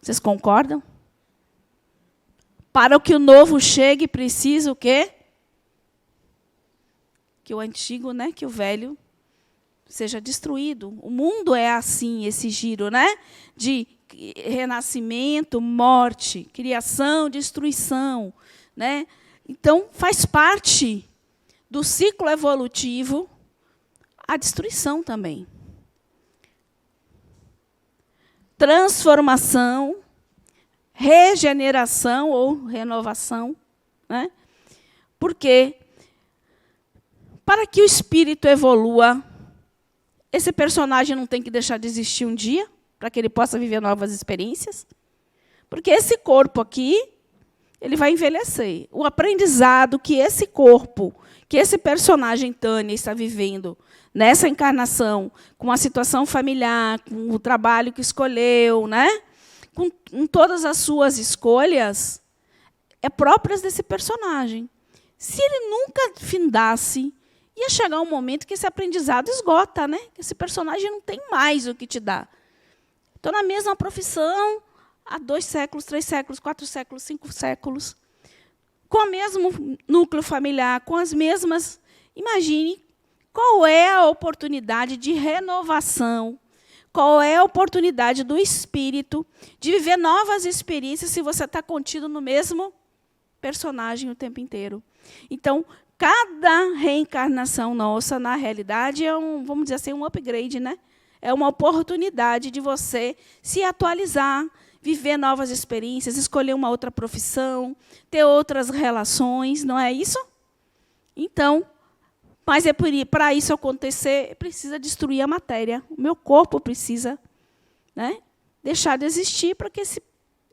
Vocês concordam? Para que o novo chegue, precisa o quê? Que o antigo, né, que o velho seja destruído. O mundo é assim, esse giro, né? De renascimento, morte, criação, destruição, né? Então, faz parte do ciclo evolutivo a destruição também. Transformação, regeneração ou renovação, né? Porque para que o espírito evolua, esse personagem não tem que deixar de existir um dia, para que ele possa viver novas experiências? Porque esse corpo aqui, ele vai envelhecer. O aprendizado que esse corpo, que esse personagem Tânia está vivendo nessa encarnação, com a situação familiar, com o trabalho que escolheu, né? Com todas as suas escolhas, é próprias desse personagem. Se ele nunca findasse, ia chegar um momento que esse aprendizado esgota, né? Esse personagem não tem mais o que te dar. Estou na mesma profissão há 2 séculos, 3 séculos, 4 séculos, 5 séculos, com o mesmo núcleo familiar, com as mesmas... Imagine qual é a oportunidade de renovação, qual é a oportunidade do espírito de viver novas experiências se você está contido no mesmo personagem o tempo inteiro. Então, cada reencarnação nossa, na realidade, é vamos dizer assim, um upgrade, né? É uma oportunidade de você se atualizar, viver novas experiências, escolher uma outra profissão, ter outras relações, não é isso? Então, mas para isso acontecer, precisa destruir a matéria. O meu corpo precisa, né, deixar de existir para que esse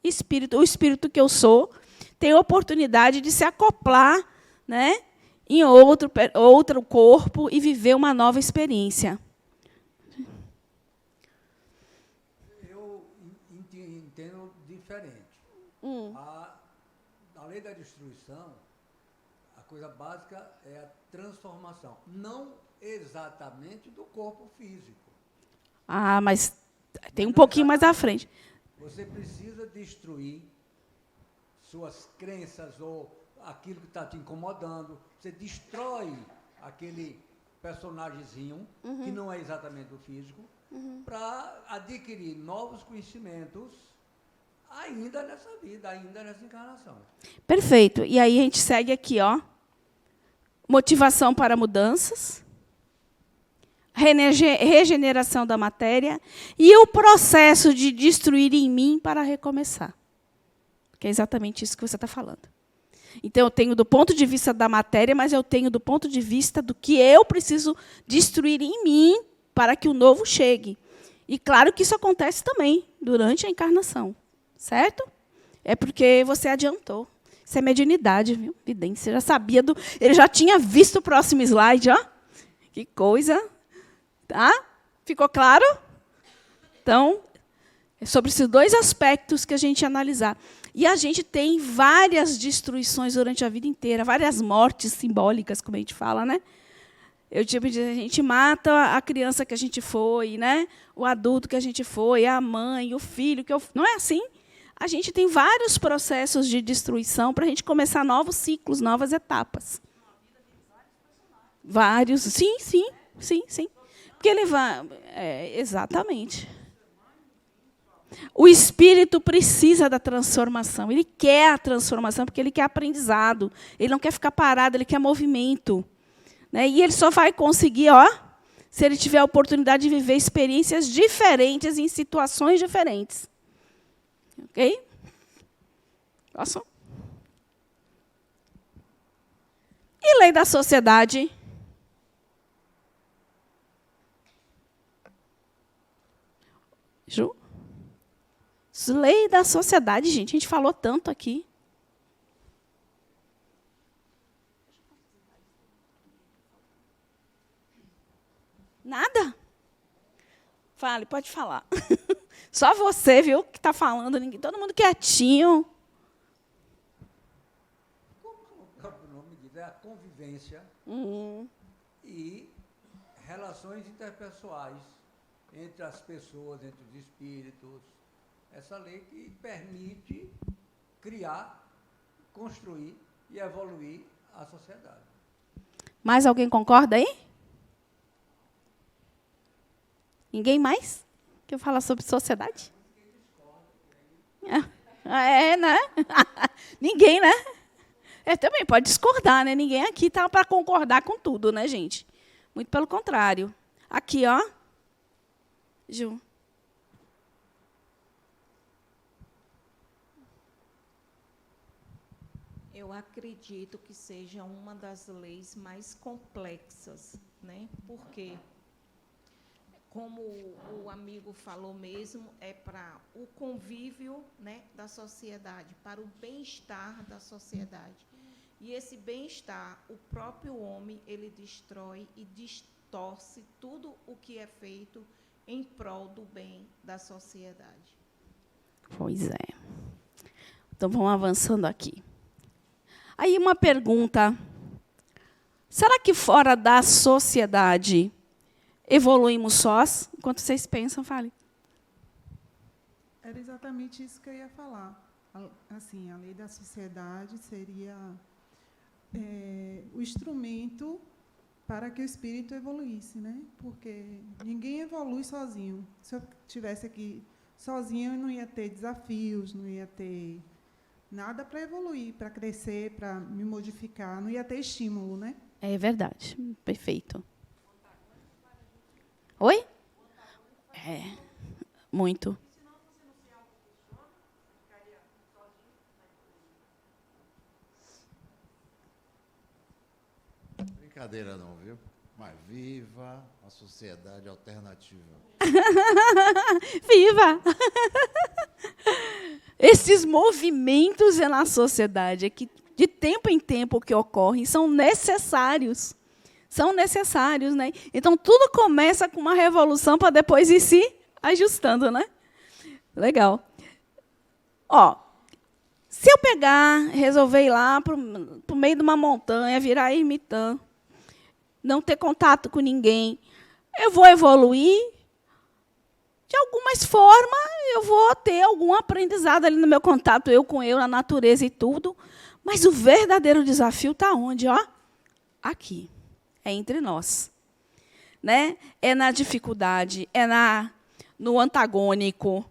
espírito, o espírito que eu sou, tenha a oportunidade de se acoplar, né, em outro corpo e viver uma nova experiência. Eu entendo diferente. A lei da destruição, a coisa básica é a transformação, não exatamente do corpo físico. Ah, mas tem um pouquinho mais à frente. Você precisa destruir suas crenças ou aquilo que está te incomodando. Você destrói aquele personagemzinho, que não é exatamente o físico, para adquirir novos conhecimentos ainda nessa vida, ainda nessa encarnação. Perfeito. E aí a gente segue aqui, ó. Motivação para mudanças, regeneração da matéria e o processo de destruir em mim para recomeçar. Que é exatamente isso que você está falando. Então, eu tenho do ponto de vista da matéria, mas eu tenho do ponto de vista do que eu preciso destruir em mim para que o novo chegue. E claro que isso acontece também durante a encarnação. Certo? É porque você adiantou. Isso é mediunidade, viu? Vidência. Já sabia ele já tinha visto o próximo slide, ó. Que coisa. Tá? Ficou claro? Então, é sobre esses 2 aspectos que a gente ia analisar. E a gente tem várias destruições durante a vida inteira, várias mortes simbólicas, como a gente fala, né? A gente mata a criança que a gente foi, né? O adulto que a gente foi, a mãe, o filho que eu... Não é assim? A gente tem vários processos de destruição para a gente começar novos ciclos, novas etapas. Vários, sim. Porque ele vai... exatamente. O espírito precisa da transformação. Ele quer a transformação porque ele quer aprendizado. Ele não quer ficar parado, ele quer movimento. Né? E ele só vai conseguir, ó, se ele tiver a oportunidade de viver experiências diferentes em situações diferentes. Ok? Posso? E lei da sociedade? Ju? Lei da sociedade, gente. A gente falou tanto aqui. Nada? Fale, pode falar. Só você, viu, que está falando, ninguém, todo mundo quietinho. Como o próprio nome diz, é a convivência e relações interpessoais entre as pessoas, entre os espíritos. Essa lei que permite criar, construir e evoluir a sociedade. Mais alguém concorda aí? Ninguém mais? Quer falar sobre sociedade? Né? Ninguém, né? Também pode discordar, né? Ninguém aqui está para concordar com tudo, né, gente? Muito pelo contrário. Aqui, ó. Ju. Eu acredito que seja uma das leis mais complexas, né? Porque, como o amigo falou mesmo, é para o convívio, né, da sociedade, para o bem-estar da sociedade. E esse bem-estar, o próprio homem, ele destrói e distorce tudo o que é feito em prol do bem da sociedade. Pois é. Então, vamos avançando aqui. Aí uma pergunta. Será que fora da sociedade evoluímos sós? Enquanto vocês pensam, fale. Era exatamente isso que eu ia falar. Assim, a lei da sociedade seria o instrumento para que o espírito evoluísse, né? Porque ninguém evolui sozinho. Se eu estivesse aqui sozinho, eu não ia ter desafios, não ia ter nada para evoluir, para crescer, para me modificar, não ia ter estímulo, né? É verdade, perfeito. Oi? Muito. Brincadeira não, viu? Mas viva a sociedade alternativa. Viva! Esses movimentos na sociedade que de tempo em tempo que ocorrem são necessários. São necessários, né? Então tudo começa com uma revolução para depois ir se ajustando, né? Legal. Ó, se eu pegar, resolver ir lá para o meio de uma montanha, virar ermitã, não ter contato com ninguém, eu vou evoluir. De algumas formas, eu vou ter algum aprendizado ali no meu contato, eu com eu, na natureza e tudo. Mas o verdadeiro desafio está onde? Ó? Aqui. É entre nós. Né? É na dificuldade, é no antagônico.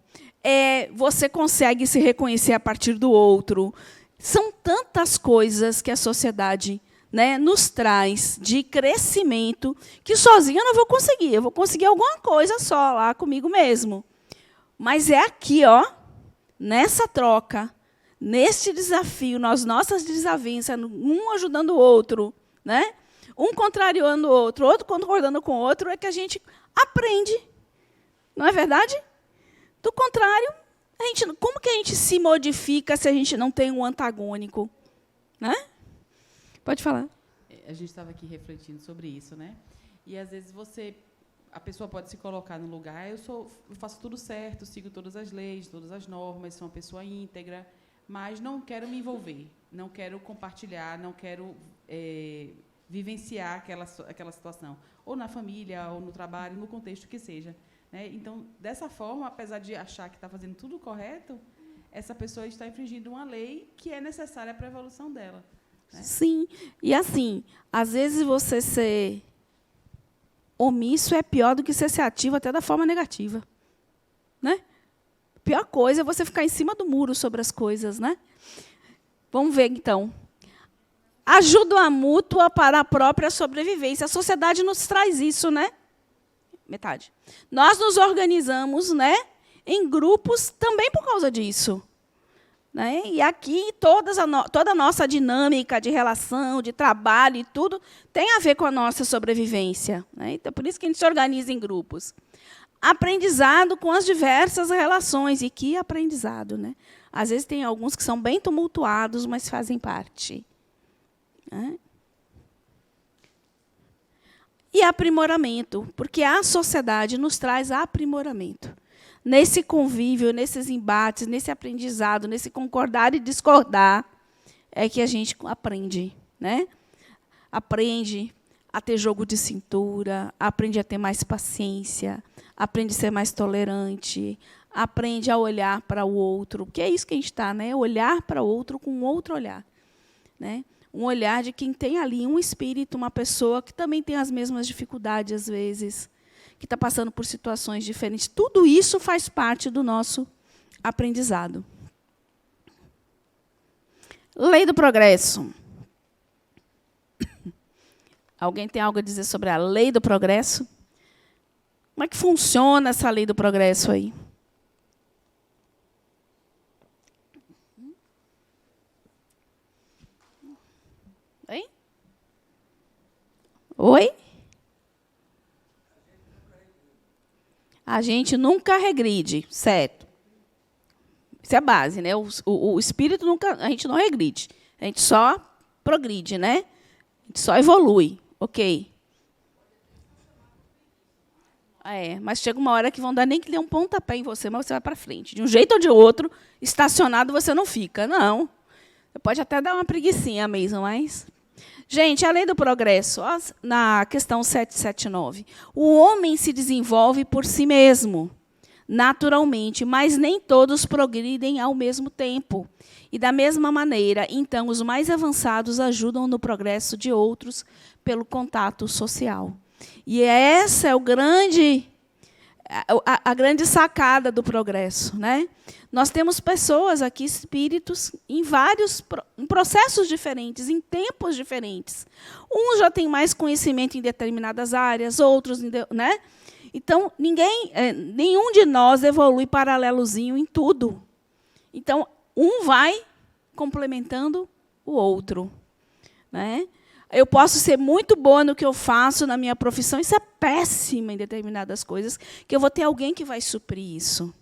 Você consegue se reconhecer a partir do outro. São tantas coisas que a sociedade, né, nos traz de crescimento que sozinha eu não vou conseguir. Eu vou conseguir alguma coisa só lá comigo mesmo. Mas é aqui, ó, nessa troca, neste desafio, nas nossas desavenças, um ajudando o outro, né? Um contrariando o outro concordando com o outro, é que a gente aprende. Não é verdade? Do contrário, como que a gente se modifica se a gente não tem um antagônico? Né? Pode falar. A gente estava aqui refletindo sobre isso, né? E às vezes a pessoa pode se colocar no lugar, eu faço tudo certo, sigo todas as leis, todas as normas, sou uma pessoa íntegra, mas não quero me envolver, não quero compartilhar, não quero vivenciar aquela situação, ou na família, ou no trabalho, no contexto que seja. Né? Então, dessa forma, apesar de achar que está fazendo tudo correto, essa pessoa está infringindo uma lei que é necessária para a evolução dela. Né? Sim. E, assim, às vezes você ser omisso é pior do que ser ativo até da forma negativa. Né? A pior coisa é você ficar em cima do muro sobre as coisas. Né? Vamos ver, então. Ajuda mútua para a própria sobrevivência. A sociedade nos traz isso, né? Metade. Nós nos organizamos, né, em grupos também por causa disso. Né? E aqui toda a nossa dinâmica de relação, de trabalho e tudo tem a ver com a nossa sobrevivência. Né? Então, por isso que a gente se organiza em grupos. Aprendizado com as diversas relações. E que aprendizado, né? Às vezes tem alguns que são bem tumultuados, mas fazem parte. Né? E aprimoramento, porque a sociedade nos traz aprimoramento. nesse convívio, nesses embates, nesse aprendizado, nesse concordar e discordar, é que a gente aprende, né? Aprende a ter jogo de cintura, aprende a ter mais paciência, aprende a ser mais tolerante, aprende a olhar para o outro, porque é isso que a gente está, né? Olhar para o outro com outro olhar, né? Um olhar de quem tem ali um espírito, uma pessoa que também tem as mesmas dificuldades, às vezes, que está passando por situações diferentes. Tudo isso faz parte do nosso aprendizado. Lei do progresso. Alguém tem algo a dizer sobre a lei do progresso? Como é que funciona essa lei do progresso aí? Hein? Oi? A gente nunca regride, certo? Isso é a base, né? O espírito nunca, a gente não regride, a gente só progride, né? A gente só evolui, ok? Mas chega uma hora que vão dar nem que dê um pontapé em você, mas você vai para frente. De um jeito ou de outro, estacionado você não fica, não. Você pode até dar uma preguicinha mesmo, mas... Gente, a lei do progresso, ó, na questão 779, o homem se desenvolve por si mesmo, naturalmente, mas nem todos progridem ao mesmo tempo. E, da mesma maneira, então, os mais avançados ajudam no progresso de outros pelo contato social. E essa é a grande sacada do progresso, né? Nós temos pessoas aqui, espíritos, em processos diferentes, em tempos diferentes. Uns já têm mais conhecimento em determinadas áreas, outros, né? Então, nenhum de nós evolui paralelozinho em tudo. Então, um vai complementando o outro, né? Eu posso ser muito boa no que eu faço na minha profissão e ser péssima em determinadas coisas, que eu vou ter alguém que vai suprir isso,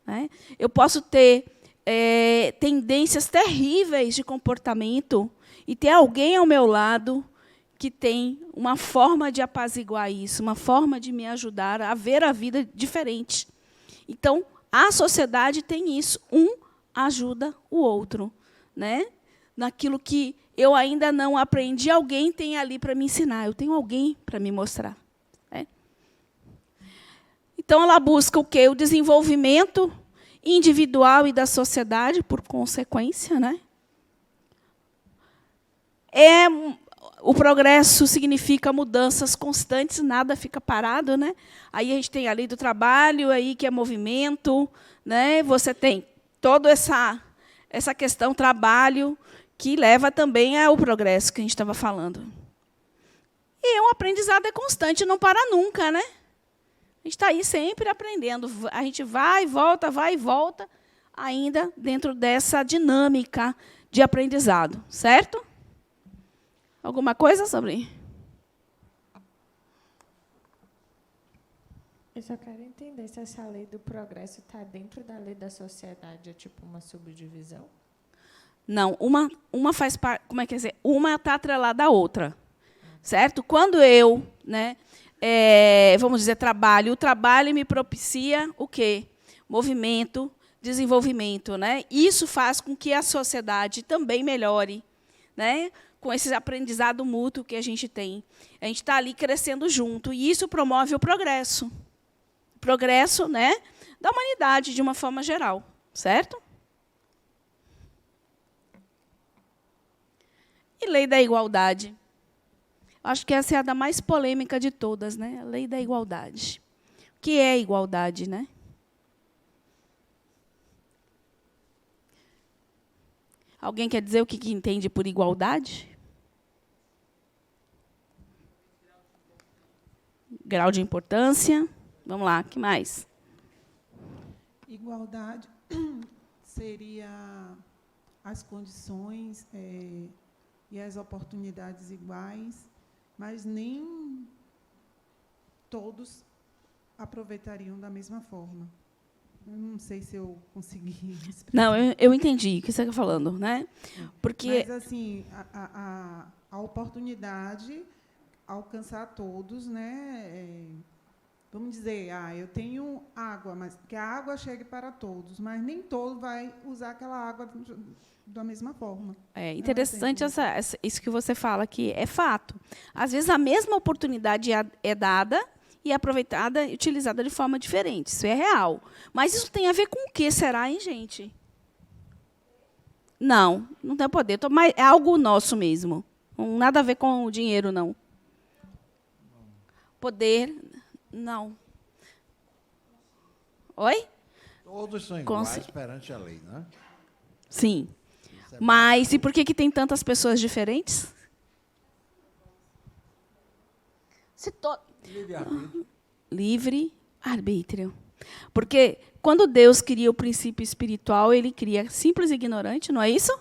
né? Eu posso ter tendências terríveis de comportamento e ter alguém ao meu lado que tem uma forma de apaziguar isso, uma forma de me ajudar a ver a vida diferente. Então, a sociedade tem isso, um ajuda o outro, né? Naquilo que eu ainda não aprendi, alguém tem ali para me ensinar, eu tenho alguém para me mostrar, né? Então, ela busca o quê? O desenvolvimento individual e da sociedade, por consequência, né? O progresso significa mudanças constantes, nada fica parado, né? Aí a gente tem a lei do trabalho, aí que é movimento, né? Você tem toda essa questão trabalho, que leva também ao progresso que a gente estava falando. E o aprendizado é constante, não para nunca, né? A gente está aí sempre aprendendo. A gente vai e volta, ainda dentro dessa dinâmica de aprendizado, certo? Alguma coisa sobre? Eu só quero entender se essa lei do progresso está dentro da lei da sociedade, é tipo uma subdivisão? Não, uma faz parte, como é que dizer? Uma está atrelada à outra, certo? Quando eu, né, vamos dizer, trabalho, o trabalho me propicia o quê? Movimento, desenvolvimento, né? Isso faz com que a sociedade também melhore, né? Com esse aprendizado mútuo que a gente tem. A gente está ali crescendo junto, e isso promove o progresso. O progresso, né, da humanidade, de uma forma geral, certo? E lei da igualdade. Acho que essa é a da mais polêmica de todas, né? A lei da igualdade. O que é igualdade, né? Alguém quer dizer o que entende por igualdade? Grau de importância. Vamos lá, o que mais? Igualdade seria as condições e as oportunidades iguais, mas nem todos aproveitariam da mesma forma. Eu não sei se eu consegui explicar. Não, eu entendi o que você está falando, né? Porque... Mas, assim, a oportunidade alcançar todos, né? vamos dizer, eu tenho água, mas que a água chegue para todos, mas nem todo vai usar aquela água da mesma forma. É interessante isso que você fala, que é fato. Às vezes, a mesma oportunidade é dada e aproveitada e utilizada de forma diferente. Isso é real. Mas isso tem a ver com o que será, hein, gente? Não tem poder. Mas é algo nosso mesmo. Não nada a ver com o dinheiro, não. Poder, não. Oi? Todos são iguais perante a lei, né? Sim. Mas e por que tem tantas pessoas diferentes? Livre-arbítrio. Porque quando Deus cria o princípio espiritual, ele cria simples e ignorante, não é isso?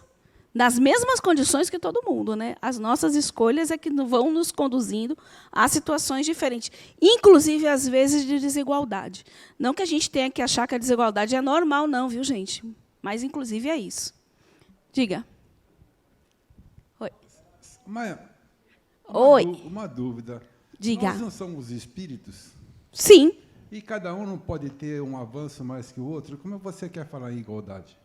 Nas mesmas condições que todo mundo, né? As nossas escolhas é que vão nos conduzindo a situações diferentes, inclusive às vezes de desigualdade. Não que a gente tenha que achar que a desigualdade é normal, não, viu, gente? Mas inclusive é isso. Diga. Oi. Uma dúvida. Diga. Nós não somos espíritos? Sim. E cada um não pode ter um avanço mais que o outro? Como você quer falar em igualdade?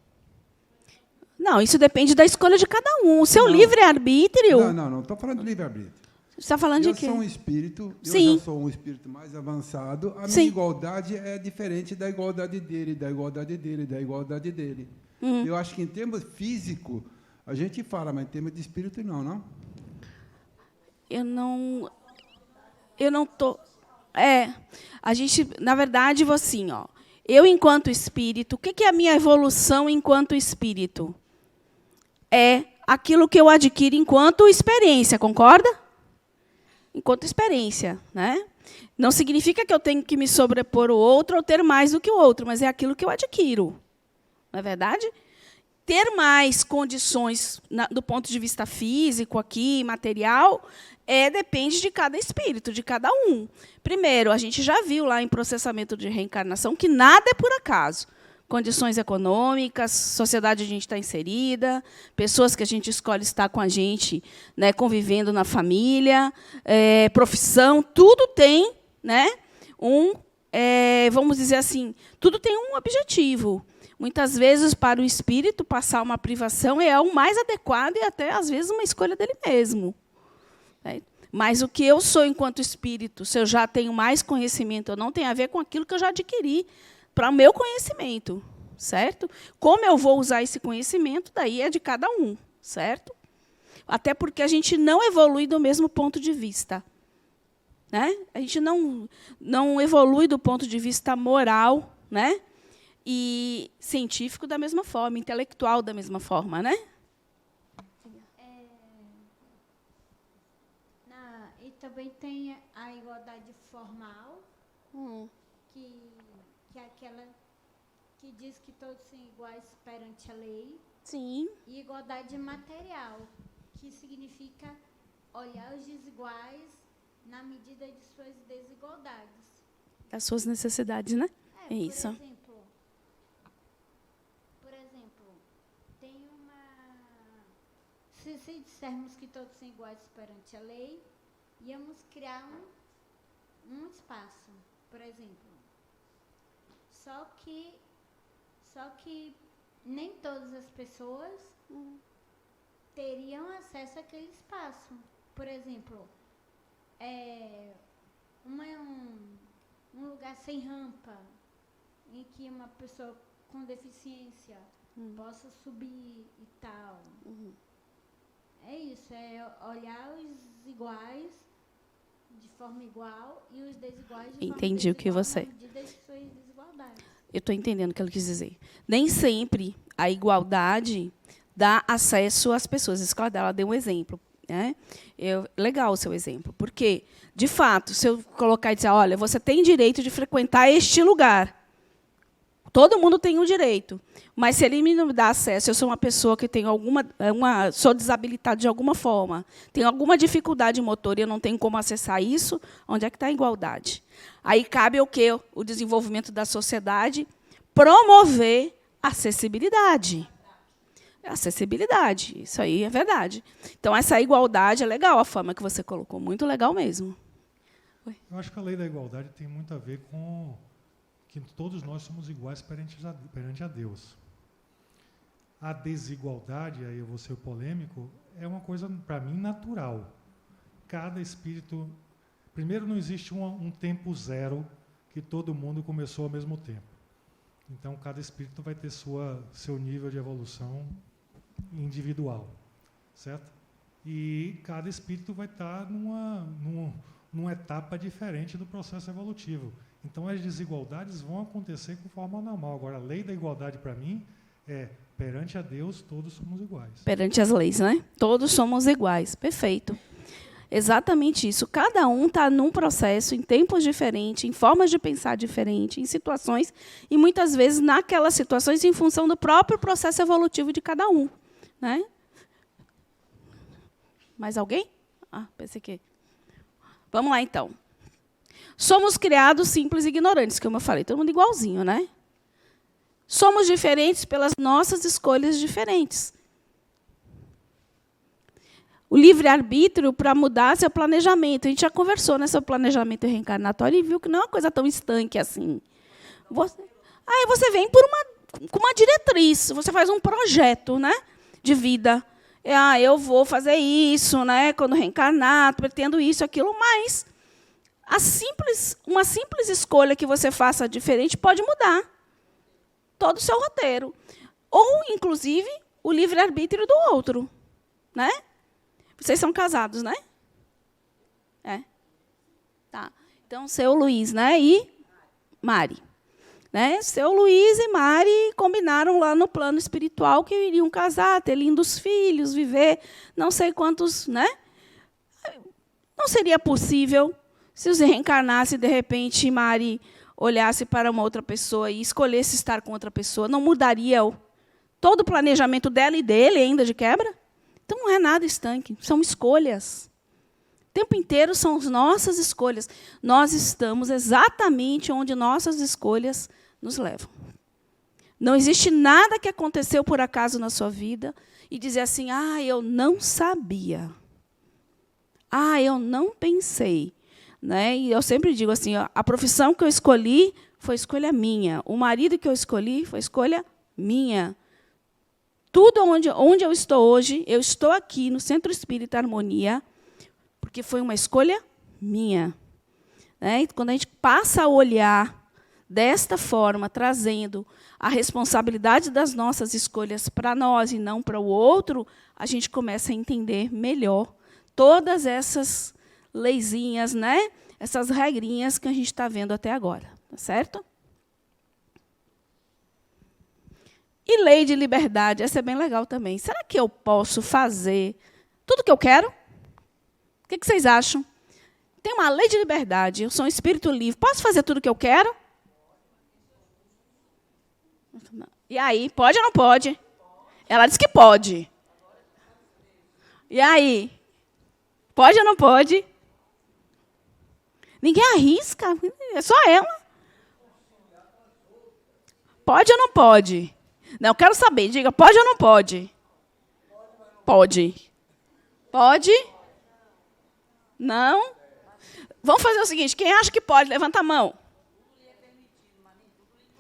Não, isso depende da escolha de cada um. O seu livre-arbítrio... Não estou falando de livre-arbítrio. Você está falando de quê? Eu sou um espírito, Sim. eu já sou um espírito mais avançado. A minha igualdade é diferente da igualdade dele, da igualdade dele, da igualdade dele. Eu acho que, em termos físicos, a gente fala, mas em termos de espírito, não? Eu não estou... a gente, na verdade, assim, eu, enquanto espírito, o que é a minha evolução enquanto espírito? É aquilo que eu adquiro enquanto experiência, concorda? Enquanto experiência, né? Não significa que eu tenho que me sobrepor ao outro ou ter mais do que o outro, mas é aquilo que eu adquiro. Não é verdade? Ter mais condições do ponto de vista físico, aqui, material, depende de cada espírito, de cada um. Primeiro, a gente já viu lá em processamento de reencarnação que nada é por acaso. Condições econômicas, sociedade a gente está inserida, pessoas que a gente escolhe estar com a gente, né, convivendo na família, profissão, tudo tem, né, vamos dizer assim, tudo tem um objetivo. Muitas vezes, para o espírito, passar uma privação é o mais adequado e até, às vezes, uma escolha dele mesmo. Mas o que eu sou enquanto espírito, se eu já tenho mais conhecimento ou não, tem a ver com aquilo que eu já adquiri para o meu conhecimento, certo? Como eu vou usar esse conhecimento, daí é de cada um, certo? Até porque a gente não evolui do mesmo ponto de vista. Né? A gente não evolui do ponto de vista moral, né? E científico da mesma forma, intelectual da mesma forma, né? E também tem a igualdade formal, que é aquela que diz que todos são iguais perante a lei. Sim. E igualdade material, que significa olhar os desiguais na medida de suas desigualdades. Das suas necessidades, né? É isso. Por exemplo, tem uma... Se dissermos que todos são iguais perante a lei, íamos criar um espaço, por exemplo. Só que nem todas as pessoas teriam acesso àquele espaço. Por exemplo, um lugar sem rampa, em que uma pessoa com deficiência possa subir e tal. É isso, é olhar os iguais de forma igual e os desiguais de forma desigual, o que você... na medida de suas desigualdades. Eu estou entendendo o que ela quis dizer. Nem sempre a igualdade dá acesso às pessoas. A escola dela deu um exemplo. Né? Legal o seu exemplo. Porque, de fato, se eu colocar e dizer, olha, você tem direito de frequentar este lugar. Todo mundo tem um direito. Mas se ele me não dá acesso, eu sou uma pessoa que tem sou desabilitada de alguma forma, tenho alguma dificuldade motora e eu não tenho como acessar isso, onde é que está a igualdade? Aí cabe o quê? O desenvolvimento da sociedade, promover acessibilidade. Acessibilidade, isso aí é verdade. Então, essa igualdade é legal, a forma que você colocou, muito legal mesmo. Eu acho que a lei da igualdade tem muito a ver com que todos nós somos iguais perante a Deus. A desigualdade, aí eu vou ser polêmico, é uma coisa, para mim, natural. Cada espírito... Primeiro, não existe um tempo zero que todo mundo começou ao mesmo tempo. Então, cada espírito vai ter seu nível de evolução individual, certo? E cada espírito vai estar numa etapa diferente do processo evolutivo. Então, as desigualdades vão acontecer com forma normal. Agora, a lei da igualdade, para mim, é perante a Deus, todos somos iguais. Perante as leis, né? Todos somos iguais. Perfeito. Exatamente isso. Cada um está num processo, em tempos diferentes, em formas de pensar diferentes, em situações, e muitas vezes naquelas situações em função do próprio processo evolutivo de cada um. Né? Mais alguém? Pensei que... Vamos lá, então. Somos criados simples e ignorantes, como eu falei, todo mundo igualzinho, né? Somos diferentes pelas nossas escolhas diferentes. O livre-arbítrio para mudar seu planejamento. A gente já conversou sobre planejamento reencarnatório e viu que não é uma coisa tão estanque assim. Aí você vem com uma diretriz, você faz um projeto, né, de vida. Eu vou fazer isso, né, quando reencarnar, pretendo isso, aquilo, mas uma simples escolha que você faça diferente pode mudar todo o seu roteiro. Ou, inclusive, o livre-arbítrio do outro. Né? Vocês são casados, né? Tá. Então, seu Luiz, né? E Mari. Né? Seu Luiz e Mari combinaram lá no plano espiritual que iriam casar, ter lindos filhos, viver não sei quantos... Né? Não seria possível, se os reencarnasse, de repente, Mari olhasse para uma outra pessoa e escolhesse estar com outra pessoa, não mudaria todo o planejamento dela e dele ainda de quebra? Então, não é nada estanque, são escolhas. O tempo inteiro são as nossas escolhas. Nós estamos exatamente onde nossas escolhas nos levam. Não existe nada que aconteceu por acaso na sua vida e dizer assim, eu não sabia. Eu não pensei. Né? E eu sempre digo assim, a profissão que eu escolhi foi escolha minha. O marido que eu escolhi foi escolha minha. Tudo onde eu estou hoje, eu estou aqui no Centro Espírita Harmonia, porque foi uma escolha minha. Né? E quando a gente passa a olhar desta forma, trazendo a responsabilidade das nossas escolhas para nós e não para o outro, a gente começa a entender melhor todas essas leizinhas, né? Essas regrinhas que a gente está vendo até agora. Tá certo? E lei de liberdade, essa é bem legal também. Será que eu posso fazer tudo o que eu quero? O que vocês acham? Tem uma lei de liberdade, eu sou um espírito livre. Posso fazer tudo o que eu quero? E aí, pode ou não pode? Ela disse que pode. E aí? Pode ou não pode? Ninguém arrisca, é só ela. Pode ou não pode? Não, eu quero saber, diga, pode ou não pode? Pode. Pode? Não? Vamos fazer o seguinte, quem acha que pode, levanta a mão.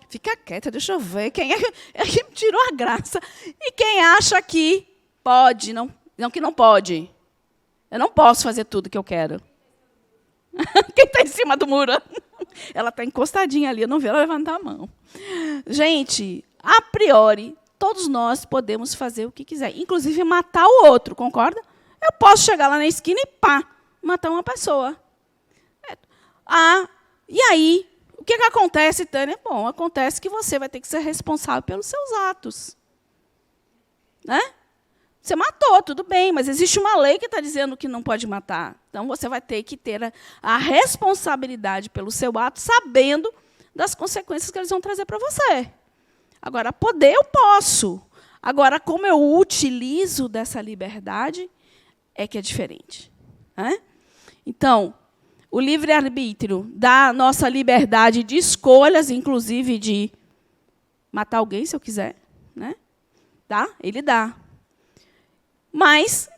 Fica quieta, deixa eu ver. Quem é que tirou a graça? E quem acha que pode, não que não pode? Eu não posso fazer tudo que eu quero. Quem está em cima do muro? Ela está encostadinha ali, eu não vi ela levantar a mão. Gente, a priori, todos nós podemos fazer o que quiser, inclusive matar o outro, concorda? Eu posso chegar lá na esquina e matar uma pessoa. E aí, o que acontece, Tânia? Bom, acontece que você vai ter que ser responsável pelos seus atos. Né? Você matou, tudo bem, mas existe uma lei que está dizendo que não pode matar. Então, você vai ter que ter a responsabilidade pelo seu ato, sabendo das consequências que eles vão trazer para você. Agora, poder eu posso. Agora, como eu utilizo dessa liberdade, é que é diferente. Né? Então, o livre-arbítrio dá a nossa liberdade de escolhas, inclusive de matar alguém, se eu quiser. Né? Tá? Ele dá. Mas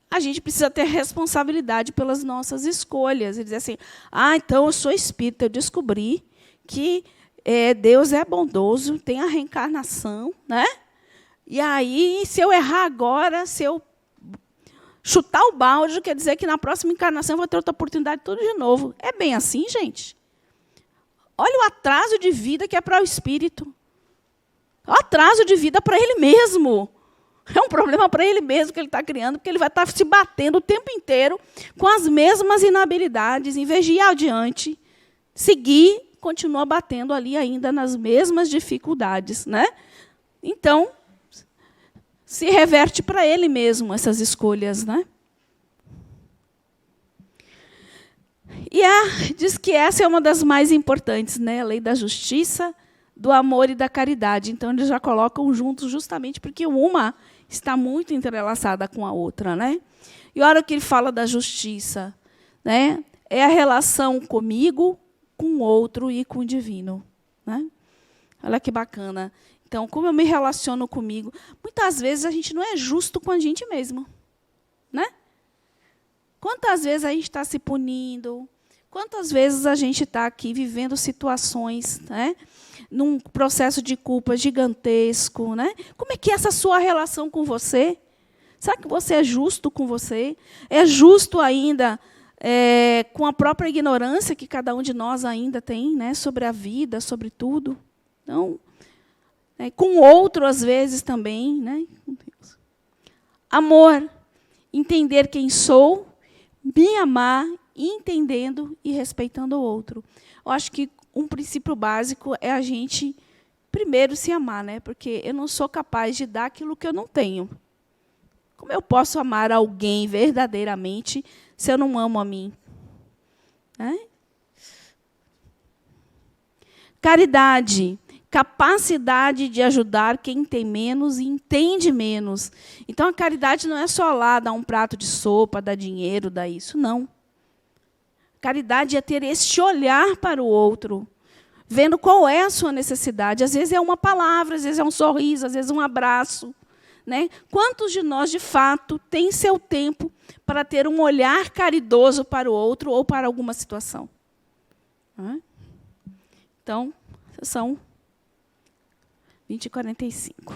a gente precisa ter responsabilidade pelas nossas escolhas. E dizer assim, então eu sou espírita, eu descobri que Deus é bondoso, tem a reencarnação, né? E aí, se eu errar agora, se eu chutar o balde, quer dizer que na próxima encarnação eu vou ter outra oportunidade tudo de novo. É bem assim, gente? Olha o atraso de vida que é para o espírito. O atraso de vida para ele mesmo. É um problema para ele mesmo que ele está criando, porque ele vai estar se batendo o tempo inteiro com as mesmas inabilidades, em vez de ir adiante, seguir, continua batendo ali ainda nas mesmas dificuldades, né? Então, se reverte para ele mesmo essas escolhas, né? E diz que essa é uma das mais importantes, né? A lei da justiça, do amor e da caridade. Então, eles já colocam juntos justamente porque uma está muito entrelaçada com a outra, né? E a hora que ele fala da justiça, né? É a relação comigo, com o outro e com o divino, né? Olha que bacana. Então, como eu me relaciono comigo? Muitas vezes a gente não é justo com a gente mesmo, né? Quantas vezes a gente está se punindo? Quantas vezes a gente está aqui vivendo situações, né, num processo de culpa gigantesco, né? Como é que é essa sua relação com você? Será que você é justo com você? É justo ainda com a própria ignorância que cada um de nós ainda tem, né, sobre a vida, sobre tudo? Então, com o outro, às vezes, também, né? Com Deus. Amor, entender quem sou, me amar, entendendo e respeitando o outro. Eu acho que um princípio básico é a gente, primeiro, se amar, né? Porque eu não sou capaz de dar aquilo que eu não tenho. Como eu posso amar alguém verdadeiramente se eu não amo a mim? Caridade, capacidade de ajudar quem tem menos e entende menos. Então, a caridade não é só lá dar um prato de sopa, dar dinheiro, dar isso, não. Caridade é ter este olhar para o outro, vendo qual é a sua necessidade. Às vezes é uma palavra, às vezes é um sorriso, às vezes um abraço, né? Quantos de nós, de fato, têm seu tempo para ter um olhar caridoso para o outro ou para alguma situação? Então, são 20h45.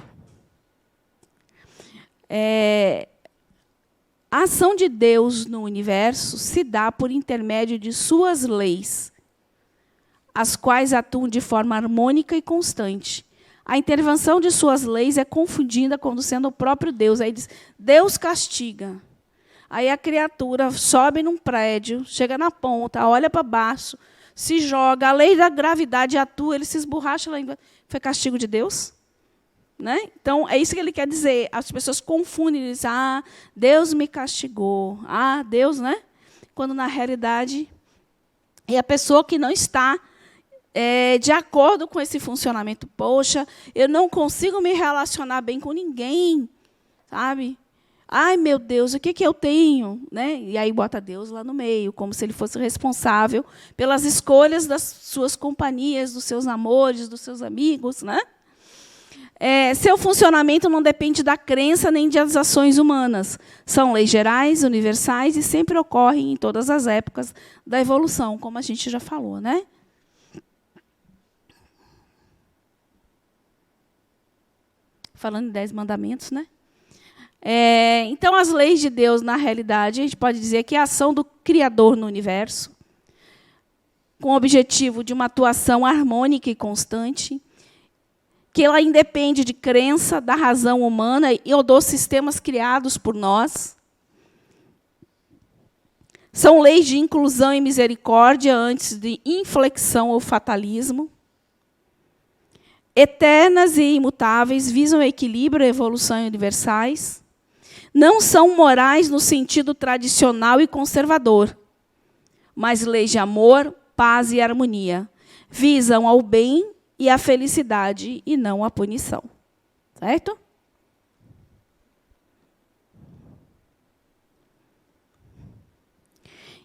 A ação de Deus no universo se dá por intermédio de suas leis, as quais atuam de forma harmônica e constante. A intervenção de suas leis é confundida quando sendo o próprio Deus. Aí diz, Deus castiga. Aí a criatura sobe num prédio, chega na ponta, olha para baixo, se joga, a lei da gravidade atua, ele se esborracha lá embaixo. Foi castigo de Deus? Né? Então, é isso que ele quer dizer. As pessoas confundem, dizem, Deus me castigou. Deus, né? Quando, na realidade, é a pessoa que não está de acordo com esse funcionamento. Poxa, eu não consigo me relacionar bem com ninguém, sabe? Ai, meu Deus, o que eu tenho? Né? E aí bota Deus lá no meio, como se ele fosse responsável pelas escolhas das suas companhias, dos seus amores, dos seus amigos, né? Seu funcionamento não depende da crença nem das ações humanas. São leis gerais, universais e sempre ocorrem em todas as épocas da evolução, como a gente já falou, né? Falando em 10 mandamentos, né? Então, as leis de Deus, na realidade, a gente pode dizer que é a ação do Criador no universo, com o objetivo de uma atuação harmônica e constante, que ela independe de crença, da razão humana ou dos sistemas criados por nós. São leis de inclusão e misericórdia antes de inflexão ou fatalismo. Eternas e imutáveis, visam o equilíbrio e a evolução universais. Não são morais no sentido tradicional e conservador, mas leis de amor, paz e harmonia. Visam ao bem e a felicidade e não a punição. Certo?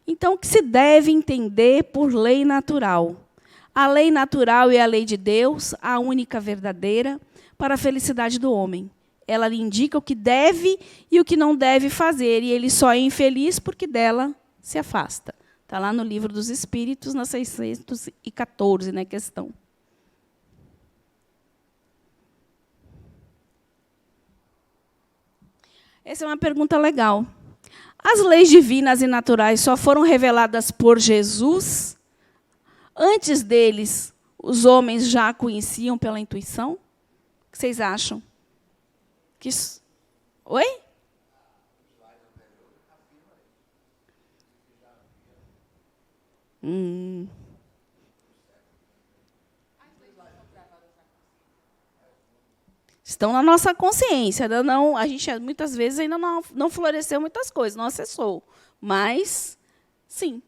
Então, o que se deve entender por lei natural? A lei natural é a lei de Deus, a única verdadeira, para a felicidade do homem. ela lhe indica o que deve e o que não deve fazer, e ele só é infeliz porque dela se afasta. Está lá no Livro dos Espíritos, na 614, né, questão. Essa é uma pergunta legal. As leis divinas e naturais só foram reveladas por Jesus? Antes deles, os homens já a conheciam pela intuição? O que vocês acham? Oi? Estão na nossa consciência. Não, a gente, muitas vezes, ainda não floresceu muitas coisas, não acessou. Mas, sim.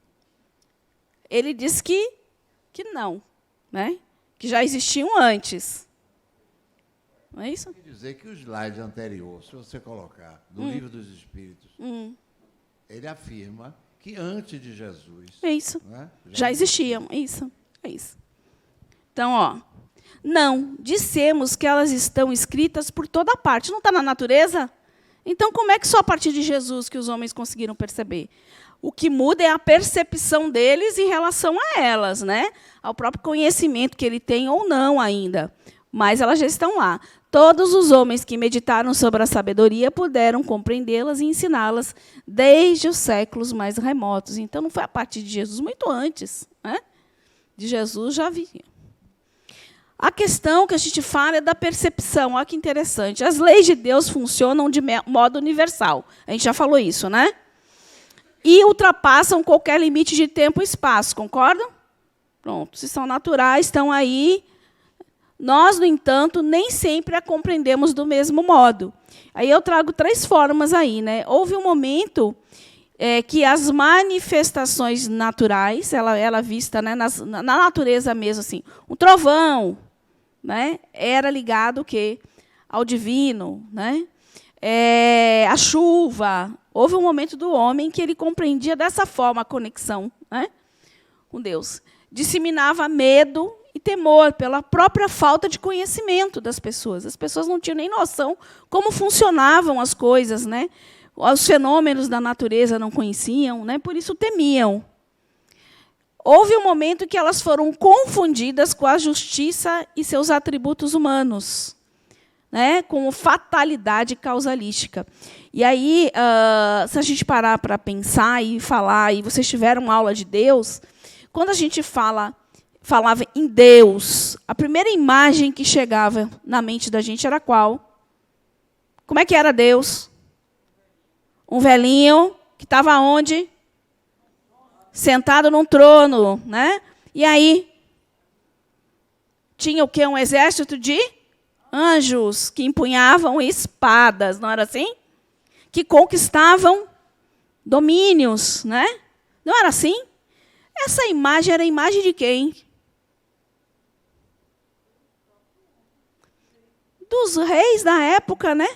Ele diz que não, né? Que já existiam antes. Não é isso? Quer dizer que o slide anterior, se você colocar do Livro dos Espíritos, ele afirma que antes de Jesus... É isso. Né, já existiam. Isso. É isso. Então, ó, não, dissemos que elas estão escritas por toda parte. Não está na natureza? Então, como é que só a partir de Jesus que os homens conseguiram perceber? O que muda é a percepção deles em relação a elas, né? Ao próprio conhecimento que ele tem ou não ainda. Mas elas já estão lá. Todos os homens que meditaram sobre a sabedoria puderam compreendê-las e ensiná-las desde os séculos mais remotos. Então, não foi a partir de Jesus, muito antes, né? De Jesus já havia. A questão que a gente fala é da percepção. Olha que interessante. As leis de Deus funcionam de modo universal. A gente já falou isso, né? E ultrapassam qualquer limite de tempo e espaço. Concordam? Pronto. Se são naturais, estão aí. Nós, no entanto, nem sempre a compreendemos do mesmo modo. Aí eu trago 3 formas aí, né? Houve um momento que as manifestações naturais, ela vista, né, na natureza mesmo, assim, um trovão, né, era ligado o quê? Ao divino, né? A chuva. Houve um momento do homem que ele compreendia dessa forma a conexão, né, com Deus. Disseminava medo e temor pela própria falta de conhecimento das pessoas. As pessoas não tinham nem noção como funcionavam as coisas, né? Os fenômenos da natureza não conheciam, né? Por isso temiam. Houve um momento que elas foram confundidas com a justiça e seus atributos humanos, né? Com fatalidade causalística. E aí, se a gente parar para pensar e falar, e vocês tiveram aula de Deus, quando a gente falava em Deus, a primeira imagem que chegava na mente da gente era qual? Como é que era Deus? Um velhinho que estava onde? Sentado num trono, né? E aí tinha o quê? Um exército de anjos que empunhavam espadas, não era assim? Que conquistavam domínios, né? Não era assim? Essa imagem era a imagem de quem? Dos reis da época, né?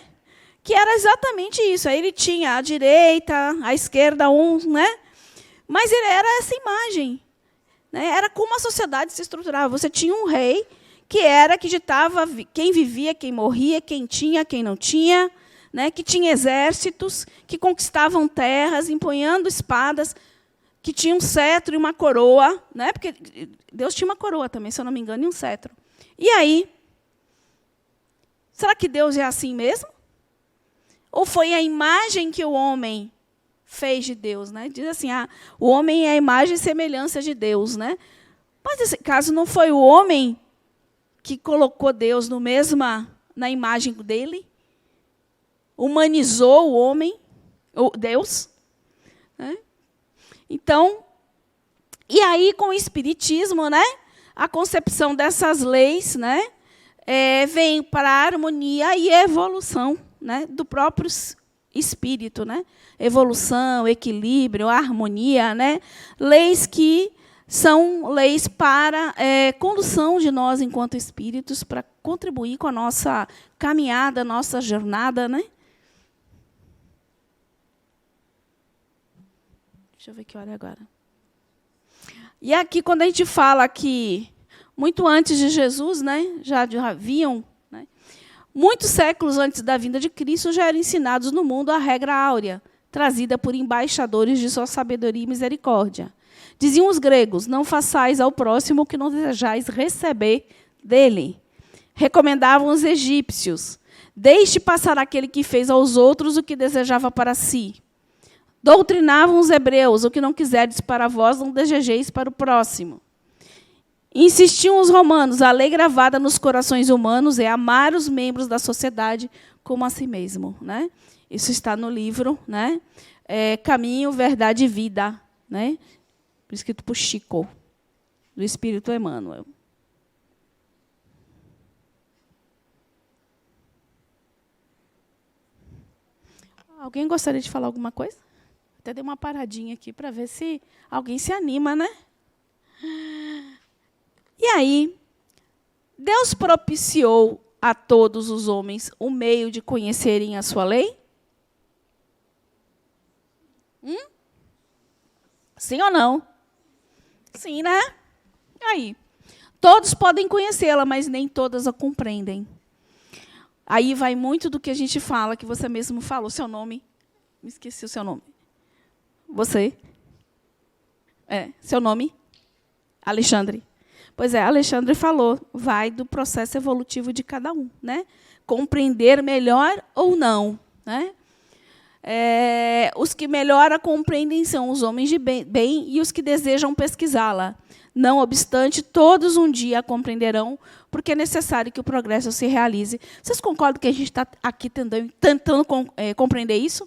Que era exatamente isso. Aí ele tinha a direita, a esquerda, né? Mas ele era essa imagem, né? Era como a sociedade se estruturava. Você tinha um rei que ditava quem vivia, quem morria, quem tinha, quem não tinha, né? Que tinha exércitos, que conquistavam terras, empunhando espadas, que tinha um cetro e uma coroa, né? Porque Deus tinha uma coroa também, se eu não me engano, e um cetro. E aí, será que Deus é assim mesmo? Ou foi a imagem que o homem fez de Deus, né? Diz assim, o homem é a imagem e semelhança de Deus, né? Mas nesse caso não foi o homem que colocou Deus na imagem dele? Humanizou o homem, Deus, né? Então, e aí com o espiritismo, né? A concepção dessas leis, né? Vem para a harmonia e evolução, né, do próprio espírito, né? Evolução, equilíbrio, harmonia, né? Leis que são leis para condução de nós enquanto espíritos, para contribuir com a nossa caminhada, nossa jornada, né? Deixa eu ver que hora é agora. E aqui, quando a gente fala que muito antes de Jesus, né, já haviam, né, Muitos séculos antes da vinda de Cristo já eram ensinados no mundo a regra áurea, trazida por embaixadores de sua sabedoria e misericórdia. Diziam os gregos: não façais ao próximo o que não desejais receber dele. Recomendavam os egípcios: deixe passar aquele que fez aos outros o que desejava para si. Doutrinavam os hebreus: o que não quiserdes para vós, não desejeis para o próximo. Insistiam os romanos: a lei gravada nos corações humanos é amar os membros da sociedade como a si mesmo. Né? Isso está no livro, né? Caminho, Verdade e Vida, né? Escrito por Chico, do Espírito Emmanuel. Alguém gostaria de falar alguma coisa? Até dei uma paradinha aqui para ver se alguém se anima, né? E aí, Deus propiciou a todos os homens o meio de conhecerem a sua lei? Sim ou não? Sim, né? Aí, todos podem conhecê-la, mas nem todas a compreendem. Aí vai muito do que a gente fala, que você mesmo falou. Seu nome? Me esqueci o seu nome. Você? Seu nome? Alexandre. Pois é, Alexandre falou, vai do processo evolutivo de cada um, né? Compreender melhor ou não, né? Os que melhor a compreendem são os homens de bem e os que desejam pesquisá-la. Não obstante, todos um dia a compreenderão, porque é necessário que o progresso se realize. Vocês concordam que a gente está aqui tentando compreender isso?